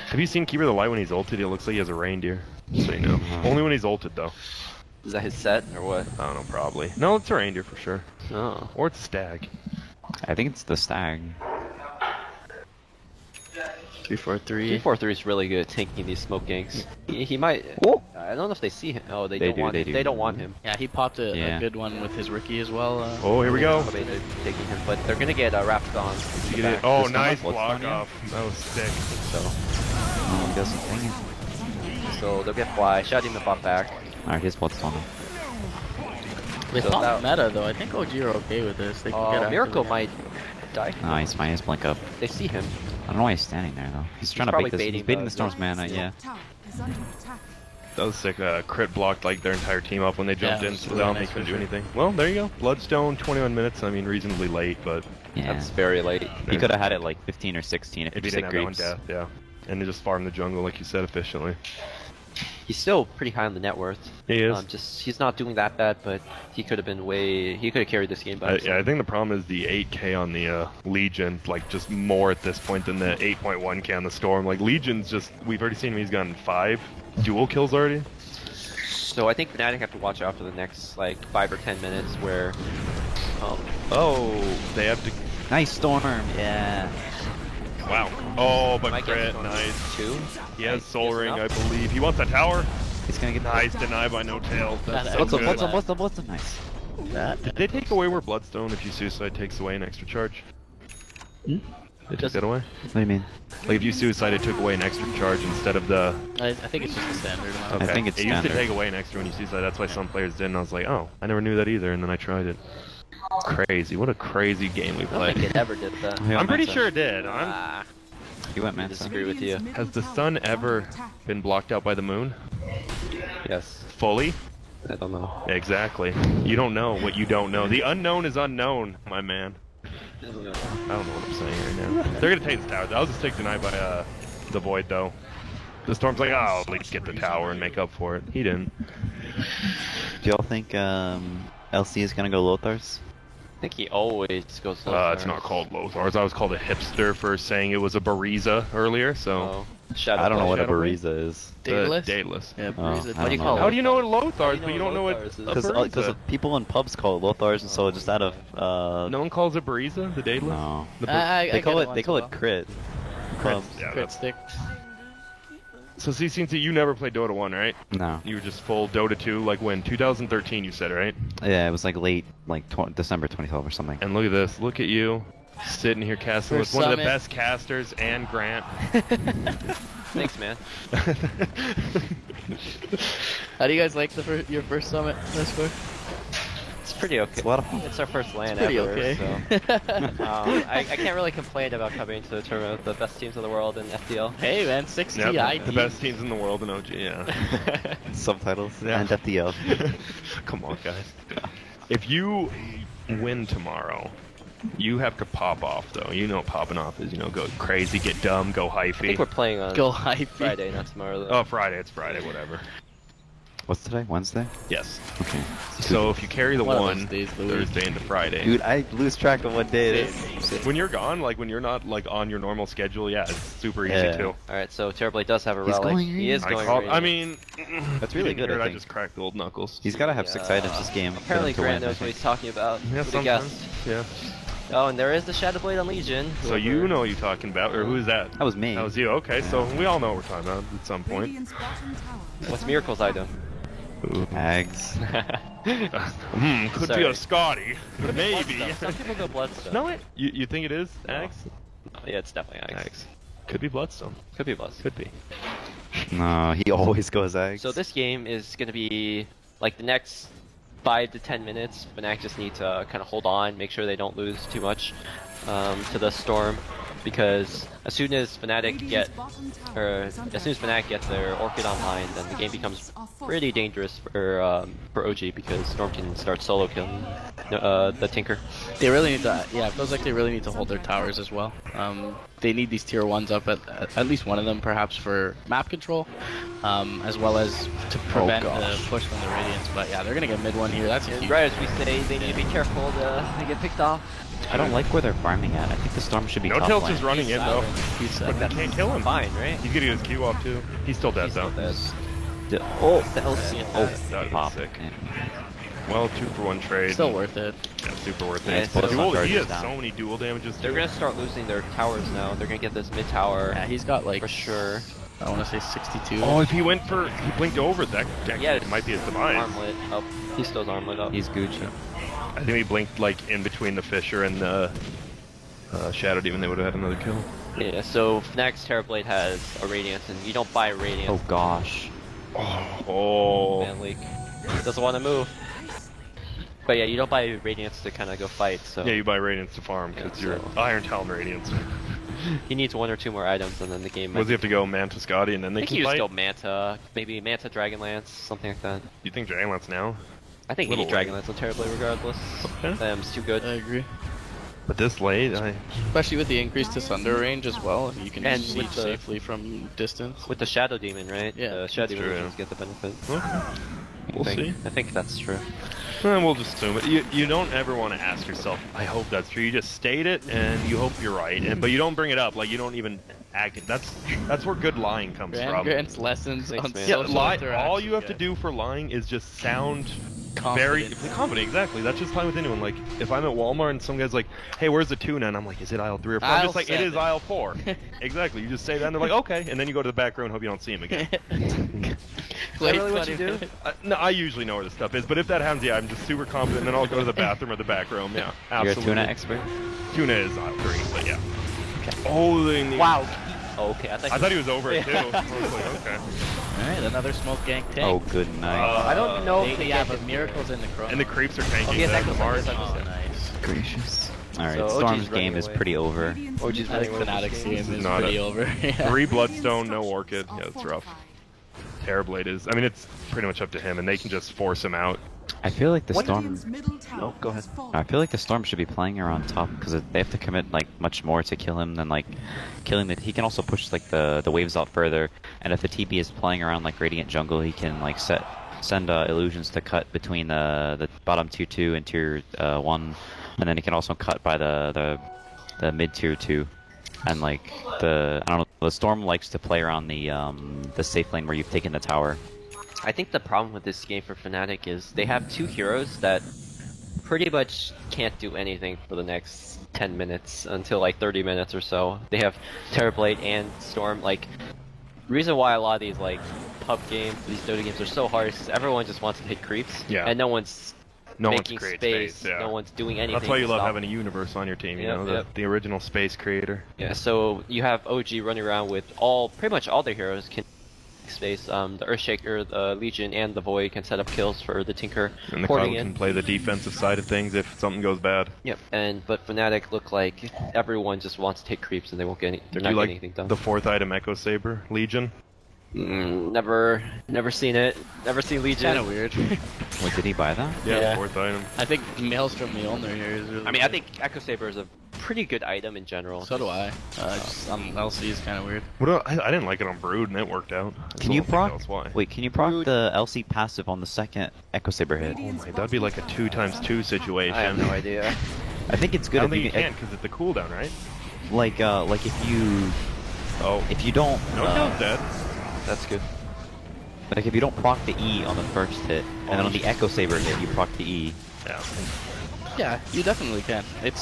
Have you seen Keeper the Light when he's ulted? It looks like he has a reindeer. So you know. Only when he's ulted though. Is that his set or what? I don't know. Probably. No, it's a reindeer for sure. Oh. Or it's a stag. I think it's the stag. 3-4-3. 3-4-3 is really good at tanking these smoke ganks. He might. I don't know if they see him. Oh, they They don't do, want. they him. do. They don't want him. Yeah, he popped a Yeah. good one with his Riki as well. Oh, here we go. Probably they're taking him, but they're gonna get wrapped on. You get it? Oh, This nice one, block what's on off. That was sick. So, Oh, he doesn't. Dang it. so they'll get fly. Shouting the bot back. Alright, his blood's on him. They So fought that- meta though. I think OG are okay with this. They can get Miracle activated. might die. Nice, minus blink up. They see him. I don't know why he's standing there though. He's trying to probably bait this. He's baiting baiting the- the Storm's mana, yeah. That was sick. Crit blocked like their entire team up when they jumped Yeah, in, it was so really down nice they couldn't for do sure. anything. Well, there you go. Bloodstone, 21 minutes. I mean, reasonably late, but Yeah. That's very late. He could have had it like 15 or 16 if if he he just didn't hit have that one creeps. death, yeah. And they just farm the jungle, like you said, efficiently. He's still pretty high on the net worth. He is. Just he's not doing that bad, but he could have been way. He could have carried this game by himself. Yeah, I think the problem is the 8k on the Legion, like just more at this point than the 8.1k on the Storm. Like Legion's just, we've already seen him, he's gotten 5 dual kills already. So I think Fnatic have to watch out for the next like 5 or 10 minutes where. Oh, they have to, Nice Storm, yeah. wow. Oh, but might get crit, Storm nice. 2. He has Soul Yes, Ring, I enough. believe. He wants that tower. He's gonna get Nice, denied by no tail. That's That- so What's up, good. what's up, what's up, what's up? Nice. Did they take away where Bloodstone, if you suicide, takes away an extra charge? They took that away? What do you mean? Like if you suicide, it took away an extra charge instead of the... I think it's just a standard amount. I think it's It used to standard. take away an extra when you suicide, that's why some players didn't. I was like, oh, I never knew that either, and then I tried it. Crazy, what a crazy game we I don't think played. it ever did that. Yeah, I'm pretty Mansa. sure it did. Ah, He went I Mansa. disagree with you. Has the sun ever been blocked out by the moon? Yes. Fully? I don't know. Exactly. You don't know what you don't know. The unknown is unknown, my man. I don't know what I'm saying right now. They're gonna take the tower. That was a stick denied by the Void, though. The Storm's like, oh, I'll at least get the tower and make up for it. He didn't. Do y'all think LC is gonna go Lothar's? I think he always goes. It's not called Lothars. I was called a hipster for saying it was a Bariza earlier, so... Oh, Shadow I don't know what a Shadow Blade? Bariza is. Daedalus? Daedalus. Yeah, Oh, Breeze it. I What do you don't call know. How do you know what Lothars, How do you but you know don't know what Lothars is? a Because Bariza? people in pubs call it Lothars, and so just out of No one calls it Bariza, the Daedalus? no, The Bar- I they call get it once call in a it crit. Pubs. Yeah, Crit that's- stick. So see, since you never played Dota 1, right? No. You were just full Dota 2, like when? 2013 you said, right? Yeah, it was like late, like December 2012 or something. And look at this. Look at you. Sitting here casting First with one of the summit. best casters and Grant. Thanks, man. How do you guys like your first summit thus far? It's pretty okay. It's a lot of fun. It's our first LAN Pretty ever, okay. so I can't really complain about coming to the tournament with the best teams in the world in FDL. Hey man, 6 Yep, TI. the best teams in the world in OG, yeah. Subtitles Yeah. and FDL. Come on, guys. If you win tomorrow, you have to pop off, though. You know what popping off is, go crazy, get dumb, go I think we're hyphy. playing on Go hype. Friday, not tomorrow. Though. Oh, Friday. It's Friday, whatever. What's today? Wednesday? Yes. Okay. So if you carry the One of one those days of the week. Thursday into Friday, Dude, I lose track of what day it is. when you're gone, like when you're not like on your normal schedule, yeah, it's super easy Yeah. too. All right, so Terrorblade does have a He's relic. going He is I, going. called, Radiant. I mean, That's you really didn't good, hear I it, think. just cracked the old knuckles. He's got to have 6 items this game. for Apparently, him to Grant win, I knows what think. he's talking about. Yeah, With a guest. sometimes. Yeah. Oh, and there is the Shadow Blade on Legion. So you know what you're talking about, or who is that? That was me. That was you. Okay, so we all know what we're talking about at some point. Radiant's bottom tower What's Miracle's item? Ooh. Ags. Could be Sorry. a Scotty. Maybe. Bloodstone. Some people go Bloodstone. No, it. You think it is Axe? Yeah, it's definitely Axe. Axe. Could be Bloodstone. Could be Bloodstone. Could be. No, he always goes Ags. So this game is going to be like the next 5 to 10 minutes. Fnatic just need to kind of hold on, make sure they don't lose too much to the Storm, because as soon as Fnatic get, or as soon as Fnatic gets their Orchid online, then the game becomes pretty dangerous for OG, because Storm can start solo killing the Tinker. They really need to, yeah, it feels like they really need to hold their towers as well. They need these tier 1s up, at least one of them perhaps, for map control, as well as to prevent the push from the Radiants. But yeah, they're going to get mid one here. That's a huge... Right as we say, they need to be careful to get picked off. I don't like where they're farming at. I think the Storm should be No top Tilt's lane. is running in though. He's But that can't kill him. Fine, right? He's getting his Q off too. He's still dead though. Oh, the hell's That was Pop. sick. Yeah. Well, 2-for-1 trade. still worth it. Yeah, super worth Yeah, it. it's both Dual, he charges has down. so many dual damages. They're too. gonna start losing their towers now. They're gonna get this mid tower Yeah, he's got like, for sure. I want to say 62. Oh, if he went for, he blinked over that. Yeah, It might be his demise. Armlet up. He still has armlet up. He's Gucci. I think he blinked like in between the Fissure and the Shadow Demon. They would have had another kill. Yeah, so Fnatic's Terrorblade has a Radiance, and you don't buy a Radiance. Oh gosh. Oh. Man Leak doesn't want to move. But yeah, you don't buy Radiance to kind of go fight, so Yeah, you buy Radiance to farm because Yeah, you're so- Iron Talon Radiance. he needs 1 or 2 more items, and then the game Does might... he have to go Manta Scotty and then I they think can you just fight? go Manta, maybe Manta Dragonlance, something like that. You think Dragonlance now? I think you Little need Dragonlance on Terrorblade regardless. Okay. It's too good. I agree. But this late, Especially with the increase to Sunder range as well. You can And siege with the- safely from distance. With the Shadow Demon, right? Yeah, the Shadow that's Demon true, does get the benefit. okay. We'll I see. think, I think that's true. We'll just assume it. You don't ever want to ask yourself, I hope that's true. You just state it and you hope you're right. But you don't bring it up. Like, you don't even act it. That's where good lying comes from. Grant's lessons Thanks, on man. Yeah, social lie. interaction, All you have to guys. do for lying is just sound Confident. very confident. Exactly. That's just fine with anyone. Like, if I'm at Walmart and some guy's like, "Hey, where's the tuna?" and I'm like, "Is it aisle 3 or 4?" I'm Aisle just like, "It is 7. aisle 4." Exactly. You just say that, and they're like, "Okay," and then you go to the back row and hope you don't see him again. that really what you do? No, I usually know where the stuff is, but if that happens, yeah, I'm just super confident, and then I'll go to the bathroom or the back room. Yeah, You're a absolutely. tuna expert? Tuna is aisle 3, but yeah. Oh, they Wow. Oh, okay, I thought he was over it too. I was like, okay. Alright, another smoke gank tank. Oh, good night. I don't know if they yeah, get but hit. Miracle's in the Chrono. And the creeps are tanking Oh, he has the Echo Sand, Mars. he has Echo Oh, Sand. nice. Gracious. Alright, So OG's Storm's running game is away. pretty over. Radiant's Or just middle running away tower with Fnatic's this game game. is Not pretty a- over. Yeah. 3 Bloodstone, no Orchid. Structures Yeah, are it's rough. fortified. Terrorblade is. I mean, it's pretty much up to him, and they can just force him out. I feel like the Storm. Radiant's middle tower go ahead. has fallen. I feel like the Storm should be playing her on top because they have to commit like much more to kill him than like killing the. He can also push like the waves out further, and if the TP is playing around like Radiant Jungle, he can like send illusions to cut between the bottom tier 2 and tier 1, and then he can also cut by the mid tier 2. And like I don't know, the Storm likes to play around the safe lane where you've taken the tower. I think the problem with this game for Fnatic is they have 2 heroes that pretty much can't do anything for the next 10 minutes until like 30 minutes or so. They have Terrorblade and Storm. Like, reason why a lot of these like pub games, these Dota games are so hard is because everyone just wants to hit creeps. Yeah. And no one's No one's making create space. yeah. No one's doing anything. That's why you to love stop having a universe on your team, you Yep, know, yep. the original space creator. Yeah, so you have OG running around with pretty much all their heroes can space. The Earthshaker, the Legion, and the Void can set up kills for the Tinker, And the porting Cloud in. can play the defensive side of things if something goes bad. Yep, but Fnatic look like everyone just wants to take creeps and they won't get any. They're Do not you getting like anything done. the 4th item Echo Saber Legion? Never seen it. Never seen Legion. Kind of weird. Wait, did he buy that? Yeah. 4th item. I think Maelstrom the owner here is really I mean, I good. think Echo Saber is a pretty good item in general. So do I. Just on LC is kind of weird. I didn't like it on Brood, and it worked out. I Can still you don't think proc? that's why. Wait, can you proc the LC passive on the second Echo Saber hit? Oh my, that'd be like a 2x2 situation. I have no idea. I think it's I good don't if think you you can because it's the cooldown, right? like Oh, if you don't no kill's dead. That's good. like if you don't proc the E on the first hit, and then on the Echo Saber hit you proc the E. Yeah. Yeah, you definitely can. It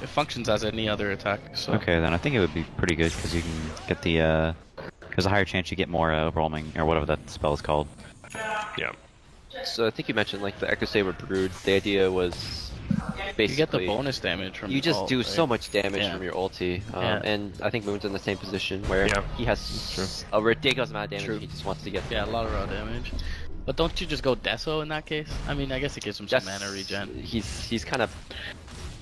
functions as any other attack. So. Okay, then I think it would be pretty good because you can get the there's a higher chance you get more overwhelming or whatever that spell is called. Yeah. So I think you mentioned like the Echo Saber Brood. The idea was basically You get the bonus damage from you your just ult, do right? so much damage Yeah. from your ulti, Yeah. and I think Moon's in the same position where Yeah, he has a ridiculous amount of damage. True. He just wants to get Yeah, a lot of raw damage. But don't you just go Deso in that case? I mean, I guess it gives him some mana regen. He's kind of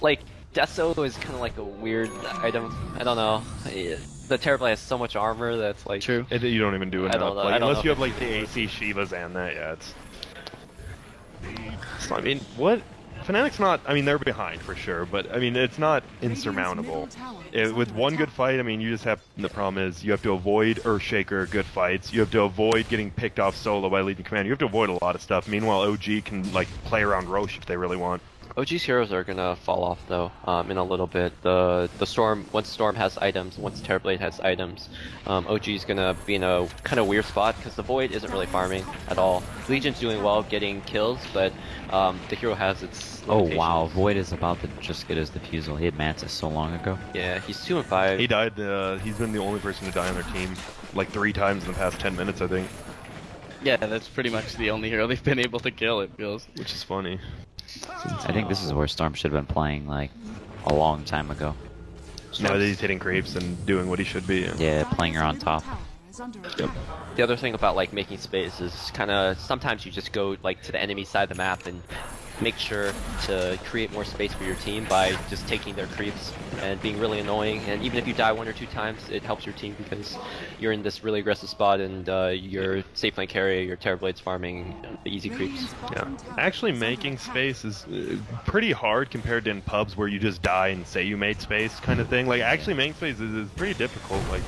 like Deso is kind of like a weird item. I don't know. The Terrorblade has so much armor that's like True. You don't even do I enough. don't know- Like, I don't unless know you if have like it's the AC Shivas and that, yeah, it's. So, I mean, what? Fnatic's not. I mean, they're behind for sure, but I mean, it's not insurmountable. With one good fight, I mean, you just have. The problem is you have to avoid Earthshaker good fights. You have to avoid getting picked off solo by leading command. You have to avoid a lot of stuff. Meanwhile, OG can like play around Roche if they really want. OG's heroes are gonna fall off though in a little bit. The Storm, once Storm has items, once Terrorblade has items, OG's gonna be in a kind of weird spot because the Void isn't really farming at all. Legion's doing well getting kills, but the hero has its Oh limitations. wow, Void is about to just get his defusal. He had Mantis so long ago. Yeah, he's 2 and 5. He died. He's been the only person to die on their team like 3 times in the past 10 minutes, I think, Yeah, that's pretty much the only hero they've been able to kill, it feels. which is funny. I think this is where Storm should have been playing like a long time ago. Now that he's hitting creeps and doing what he should be. Yeah, playing her on top. The other thing about like making space is kind of sometimes you just go like to the enemy side of the map and make sure to create more space for your team by just taking their creeps and being really annoying. And even if you die 1 or 2 times, it helps your team because you're in this really aggressive spot and your safe lane carrier, your Terrorblade's farming the easy creeps. Yeah. Actually making space is pretty hard compared to in pubs where you just die and say you made space kind of thing. Like, actually making space is pretty difficult. Like,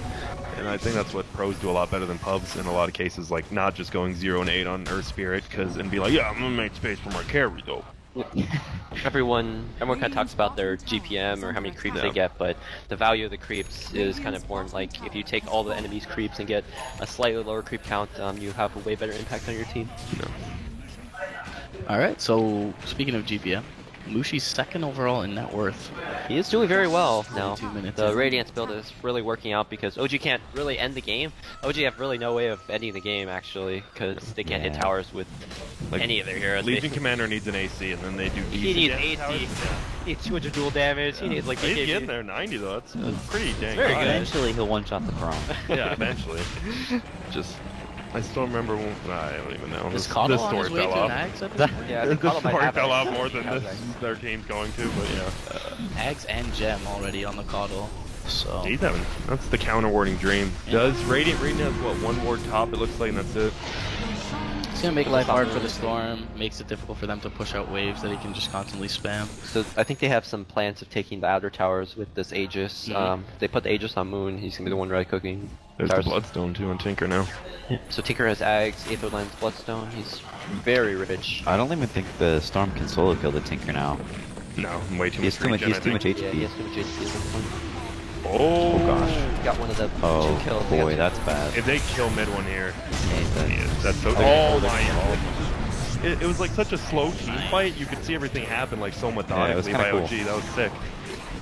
and I think that's what pros do a lot better than pubs in a lot of cases. Like, not just going 0 and 8 on Earth Spirit and be like, yeah, I'm gonna make space for my carry though. Everyone kind of talks about their GPM or how many creeps they get, but the value of the creeps is kind of important. Like, if you take all the enemies' creeps and get a slightly lower creep count, you have a way better impact on your team. Alright, so speaking of GPM, Mushi's second overall in net worth. He is doing very well now. 2 minutes The in. Radiance build is really working out because OG can't really end the game. OG have really no way of ending the game, actually, because they can't hit Yeah. towers with Like, any of their heroes. Legion basically. Commander needs an AC, and then they do decent He needs damage. 80. He needs 200 dual damage. He needs like He's BKB. getting there, 90 though. That's pretty dang Very high. good. Eventually he'll one-shot the throne. Yeah, eventually. Just, I still remember when. I don't even know. Is This Coddle on story his way fell to off. Ags at this point? Yeah, I The think Coddle might story have fell it. off more than He has this, it. their team's going to, but yeah. Ags and Gem already on the Coddle. So He's having. That's the counter warding dream. Does Radiant has what, 1 ward top? It looks like, and that's it. it's gonna make life hard for the Storm, makes it difficult for them to push out waves that he can just constantly spam. So I think they have some plans of taking the outer towers with this Aegis. Mhm. They put the Aegis on Moon. He's gonna be the one right cooking. There's towers. the Bloodstone too on Tinker now. So Tinker has Ags, Aether Lens, Bloodstone. He's very rich. I don't even think the Storm can solo kill the Tinker now. No, way too He has much. too much. regen, He has I too much think. Yeah, HP. he has too much HP at this point. Oh gosh. He got one of the Oh 2 kills. They got boy, two- that's bad. If they kill mid one here, Yeah, that's so. Oh, Oh my! It was like such a slow team fight. You could see everything happen like so methodically kinda by cool. OG. That was sick.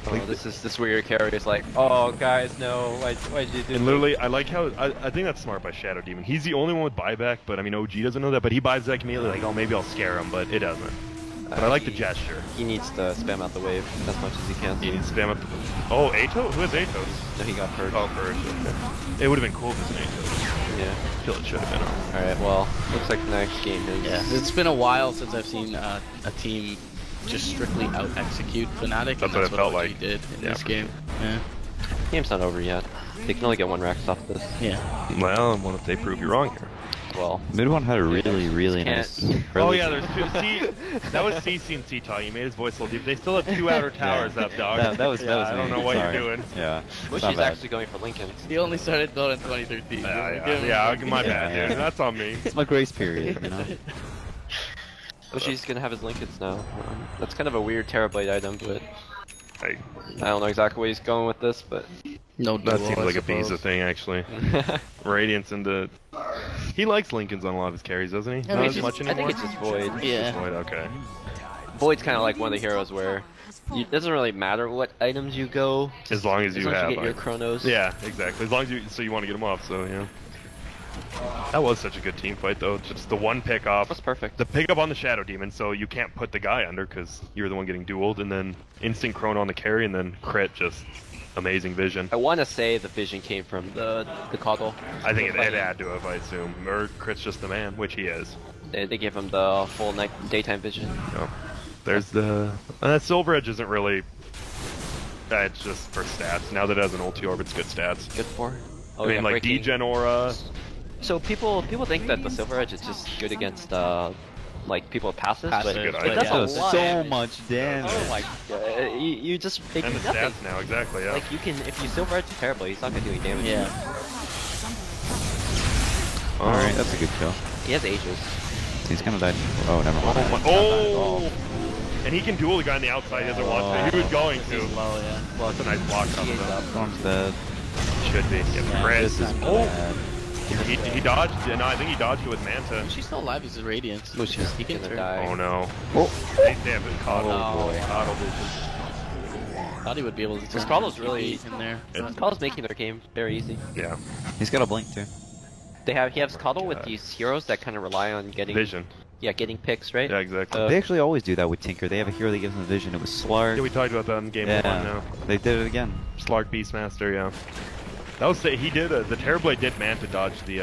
Oh, this is where your carrier is like, oh guys, no, why'd you do And literally, I like how I think that's smart by Shadow Demon. He's the only one with buyback, but I mean OG doesn't know that. But he buys back immediately, like, oh maybe I'll scare him, but it doesn't. But I like the gesture. He needs to spam out the wave as much as he can. He needs to spam up. Oh, Atos? Who has Atos? So he got hurt. Oh, Purge. Okay. It would have been cool if it was an Atos. Yeah. I feel it should have been on. Alright, well, looks like the next game is... Yeah, it's been a while since I've seen a team just strictly out execute Fnatic. That's and what it felt OG like. did in Yeah. this game. Yeah. Game's not over yet. They can only get 1 Rax off this. Yeah. Well, what if they prove you wrong here? Well, Mid one had a really Can't- nice. Oh early- yeah, there's 2. See, that was CC and C-Talk. You made his voice a little deep. They still have 2 outer towers up, dog. That was Yeah, was I don't me. know what Sorry. you're doing. Yeah. it's Bushy's not bad. actually going for Lincoln. He only started building in 2013. My bad, Yeah. dude. That's on me. It's my grace period, you know. Bushy's gonna have his Lincolns now. That's kind of a weird Terrorblade item, but Hey, I don't know exactly where he's going with this, but... No that duo, seems I like a suppose. Visa thing, actually. Radiance into. He likes Lincolns on a lot of his carries, doesn't he? I Not mean, as it's much just- I anymore. think it's just Void. Yeah. Void, okay. Void's kind of like one of the heroes where it doesn't really matter what items you go, As long as you have get your like- Chronos. Yeah, exactly. As long as you want to get him off, so yeah. That was such a good team fight though. Just the one pick off. That's perfect. The pick up on the Shadow Demon, so you can't put the guy under because you're the one getting dueled, and then instant chrono on the carry, and then crit, just amazing vision. I want to say the vision came from the Coddle. I think it had to have, I assume. Or crit's just the man, which he is. They gave him the full daytime vision. No. There's the Silver Edge isn't really. It's just for stats. Now that it has an ulti orb, it's good stats. Good for. Oh, I mean, yeah, like breaking. Degen Aura. So people think that the Silver Edge is just good against like people with passes, Passive, but good it idea. does yeah. a Does lot. so much damage. Oh my god! You just make And the nothing. stats now, exactly, yeah. Like you can, if you Silver Edge terribly, he's not gonna do any damage. Yeah. Alright, that's a good kill. He has Aegis. He's gonna die. Oh, never mind. Oh! And he can duel the guy on the outside. He doesn't want to. He was going to. He's low, yeah. Well, it's a nice block off He of is up. him. Storm's dead. Should be. Yeah, Chris. This is Oh! bad. He dodged. Yeah, no, I think he dodged it with Manta. She's still alive. He's a Radiance. Lucius He can gonna turn. die. Oh no. Oh, They have it caught. Oh, boy. Coddle vision. Thought he would be able to. This Coddle's really- in there. Coddle's making their game very easy. Yeah. he's got a blink too. He has Coddle with God. these heroes that kind of rely on getting Vision. getting picks, right? Yeah, exactly. Uh, They actually always do that with Tinker. They have a hero that gives them vision. It was Slark. Yeah, we talked about that in game one now. They did it again. Slark Beastmaster, yeah. That was he did the Terrorblade did Manta dodge the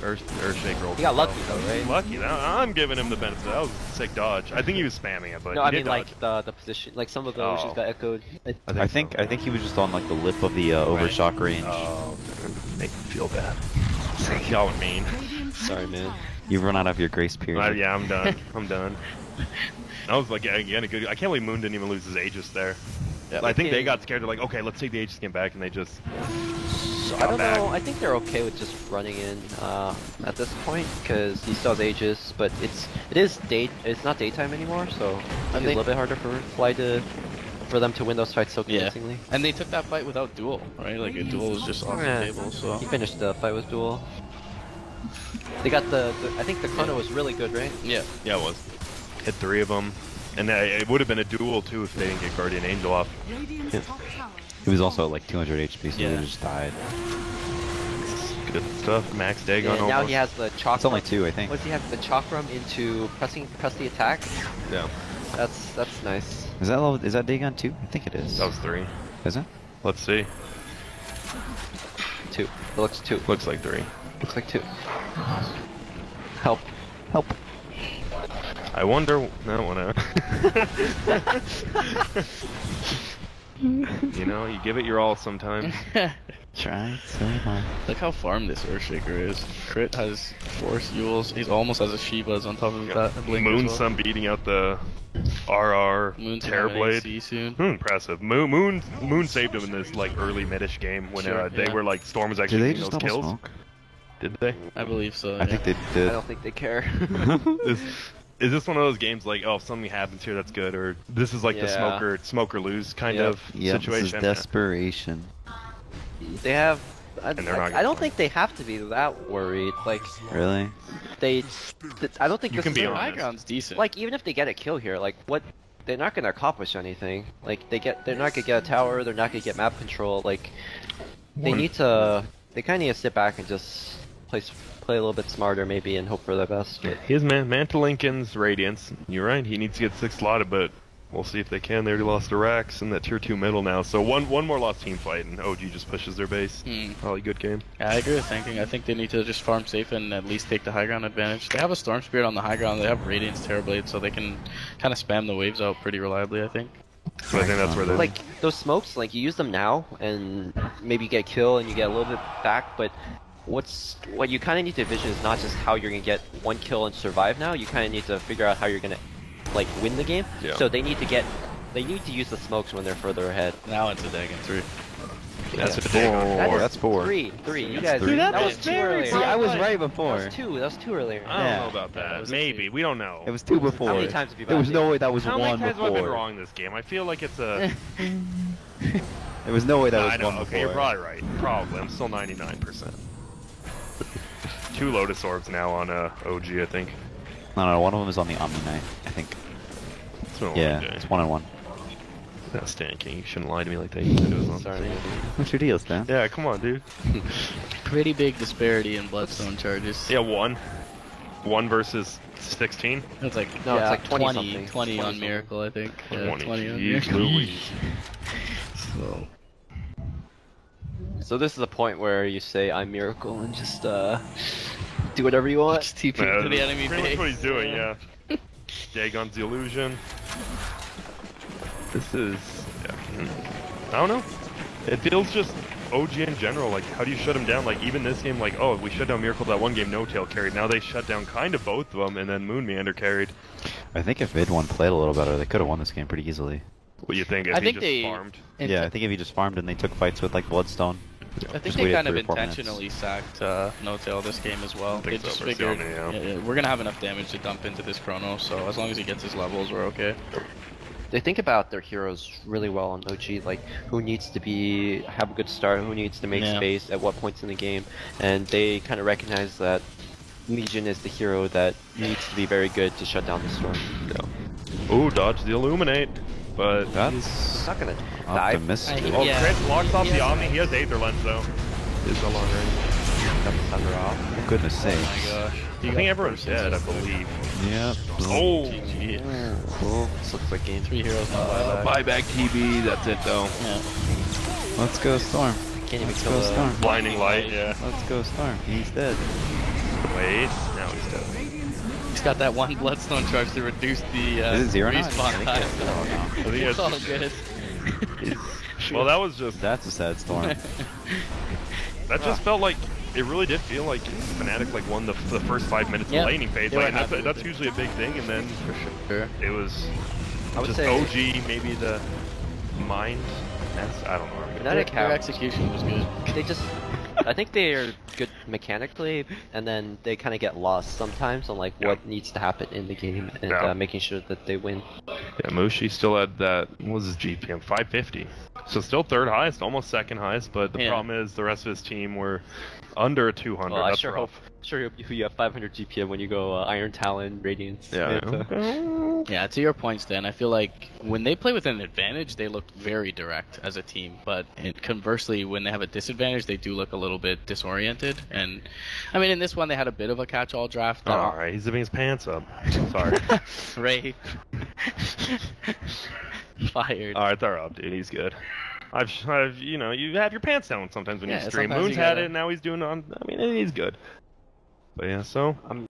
Earthshake roll. He got lucky though, right? Lucky. I'm giving him the benefit. That was a sick dodge. I think he was spamming it, but No, he I did mean dodge. like the position, like some of the Oh. wishes got echoed. I think he was just on like the lip of the overshock range. Oh, make me feel bad. Y'all are mean. Sorry, man. You've run out of your grace period. Yeah, I'm done. I'm done. I was like, again, a good. I can't believe Moon didn't even lose his Aegis there. Yeah. I think they got scared. They're like, okay, let's take the Aegis skin back, and they just. I don't know. I think they're okay with just running in at this point because he still has Aegis, but it's not daytime anymore, so it's a little bit harder for them to win those fights so Yeah. convincingly. And they took that fight without duel, right? Like a duel was just off the Yeah. table. So He finished the fight with duel. They got the I think the chrono was really good, right? yeah. Yeah, it was. Hit 3 of them, and it would have been a duel too if they didn't get Guardian Angel off. Radiant's Yeah. top tower He was also at like 200 HP, so Yeah. he just died. Good stuff. Max Dagon And now almost. he has the chakra. It's only 2, I think. What does he have? The chakram into press the attack. Yeah, That's nice. Is that Dagon 2? I think it is. that was 3. Is it? Let's see. 2. It looks 2. Looks like 3. Looks like 2. Help. Help. I wonder. No, whatever. You know, you give it your all sometimes. Try so hard. Look how farmed this Earthshaker is. Crit has Force Yules. He's almost as a Shivas on top of that. Blink as Moon well. Sun beating out the RR Moon's gonna have an Terrorblade. AC soon. Impressive. Moon saved him in this like early midish game when Sure, they yeah. were like Storm was Did actually they getting just those double kills. smoke? Did they? I believe so. I think they I did. don't think they care. Is this one of those games like, oh, if something happens here, that's good, or this is like the Yeah. smoke or lose kind Yep. of Yeah, this is situation? desperation. They have. I And they're not don't gonna think they have to be that worried. Like Really? I don't think You this can is be their- honest. High ground's decent. Like even if they get a kill here, like what? They're not gonna accomplish anything. Like they're not gonna get a tower. They're not gonna get map control. Like they need to. They kind of need to sit back and just play a little bit smarter, maybe, and hope for the best. But His Manta Lincoln's Radiance. You're right. He needs to get 6 slotted, but we'll see if they can. They already lost to Rax in that tier 2 middle now. So one more lost team fight, and OG just pushes their base. Probably good game. Yeah, I agree with thinking. I think they need to just farm safe and at least take the high ground advantage. They have a Storm Spirit on the high ground. They have Radiance Terrorblade, so they can kind of spam the waves out pretty reliably, I think. So I think that's where they like those smokes, like you use them now, and maybe you get a kill and you get a little bit back. But what you kind of need to envision is not just how you're gonna get 1 kill and survive now. You kind of need to figure out how you're gonna like win the game. Yeah. So they need to use the smokes when they're further ahead. Now it's a Dagon 3. That's Yeah. a Dagon. That is That's 4. 3. You guys. Three. That was 2 earlier. See, I was right That before. was 2. That was 2 earlier. I don't Yeah. know about That that. was a Maybe. two. We don't know. It was 2 before. How many times have you There was been no way that was How 1 many times have I been before. wrong this game? I feel like it's a. There was no way that I was know. 1 before. Okay, you're probably right. Probably. I'm still 99%. 2 Lotus Orbs now on OG, I think. No, one of them is on the Omni Knight, I think. It's It's been a long Yeah, day. it's 1-on-1. That's Stan King. You shouldn't lie to me like that. You said it was on Sorry. What's your deal, Stan? Yeah, come on, dude. Pretty big disparity in Bloodstone charges. Yeah, 1. 1 versus 16. It's like, No, it's yeah, like 20 something. 20 on 20 Miracle, I think. Yeah, 20. 20 on Jeez Miracle. Louise. So, So this is the point where you say I'm Miracle and just do whatever you want. just TP to the enemy pretty much what base. he's doing, yeah. Dagon's the illusion. This is... Yeah. I don't know. It feels just OG in general. Like, how do you shut him down? Like, even this game, like, oh, we shut down Miracle that one game, No Tail carried. Now they shut down kind of both of them, and then Moon Meander carried. I think if Vid1 played a little better, they could have won this game pretty easily. What do you think? If I he think just they- farmed? Yeah, I think if he just farmed and they took fights with like Bloodstone. I think Just they waited kind of 3 or 4 minutes. intentionally sacked No Tail this game as well. I They think so, just versus figured Yone, yeah. we're gonna have enough damage to dump into this Chrono, so as long as he gets his levels, we're okay. They think about their heroes really well on OG, like who needs to have a good start, who needs to make Yeah. space at what points in the game, and they kind of recognize that Legion is the hero that needs to be very good to shut down the storm. Ooh, dodge the Illuminate. But... That's It's not gonna dive. optimistic. Oh, Yeah. Chris blocks off He the has Omni. He has Aether Lens, though. Is no longer in. Got the thunder off. For goodness Oh sakes. my gosh. I think everyone's dead, I believe. Yep. Oh! GG. Cool. This looks like game 3 heroes, no buyback. Buyback TB, that's it, though. Yeah. Let's go Storm. Can't even Let's kill go the Storm. Blinding Light, yeah. Let's go Storm. He's dead. Wait, now he's dead. He's got that one Bloodstone charge to reduce the Is it 0 now? respawn I think time. it's 0 now. I think It's all it's- good. Well, that was just... That's a sad Storm. That just felt like... It really did feel like Fnatic like won the first 5 minutes Yeah. of laning phase. They were Like, and happy with that's it. usually a big thing, and then Sure. it was I would just say OG, maybe the mind. I don't know. Their, Fnatic their have execution was good. they just I think they are good mechanically, and then they kind of get lost sometimes on like what needs to happen in the game and Yeah. making sure that they win. Yeah, Mushi still had that. What was his GPM? 550. So still third highest, almost second highest. But the Yeah. problem is the rest of his team were under 200. Well, I That's sure rough. hope you have 500 GPM when you go Iron Talon Radiance. Yeah. Yeah, to your point, Stan, I feel like when they play with an advantage, they look very direct as a team. But conversely, when they have a disadvantage, they do look a little bit disoriented. And I mean, in this one, they had a bit of a catch-all draft. All right, he's zipping his pants up. Sorry. Ray fired. All right, they're up, dude. He's good. You know, you have your pants down sometimes when Yeah, you stream. sometimes Moon's you had gotta- it, and now he's doing on. I mean, he's good. But yeah, so I'm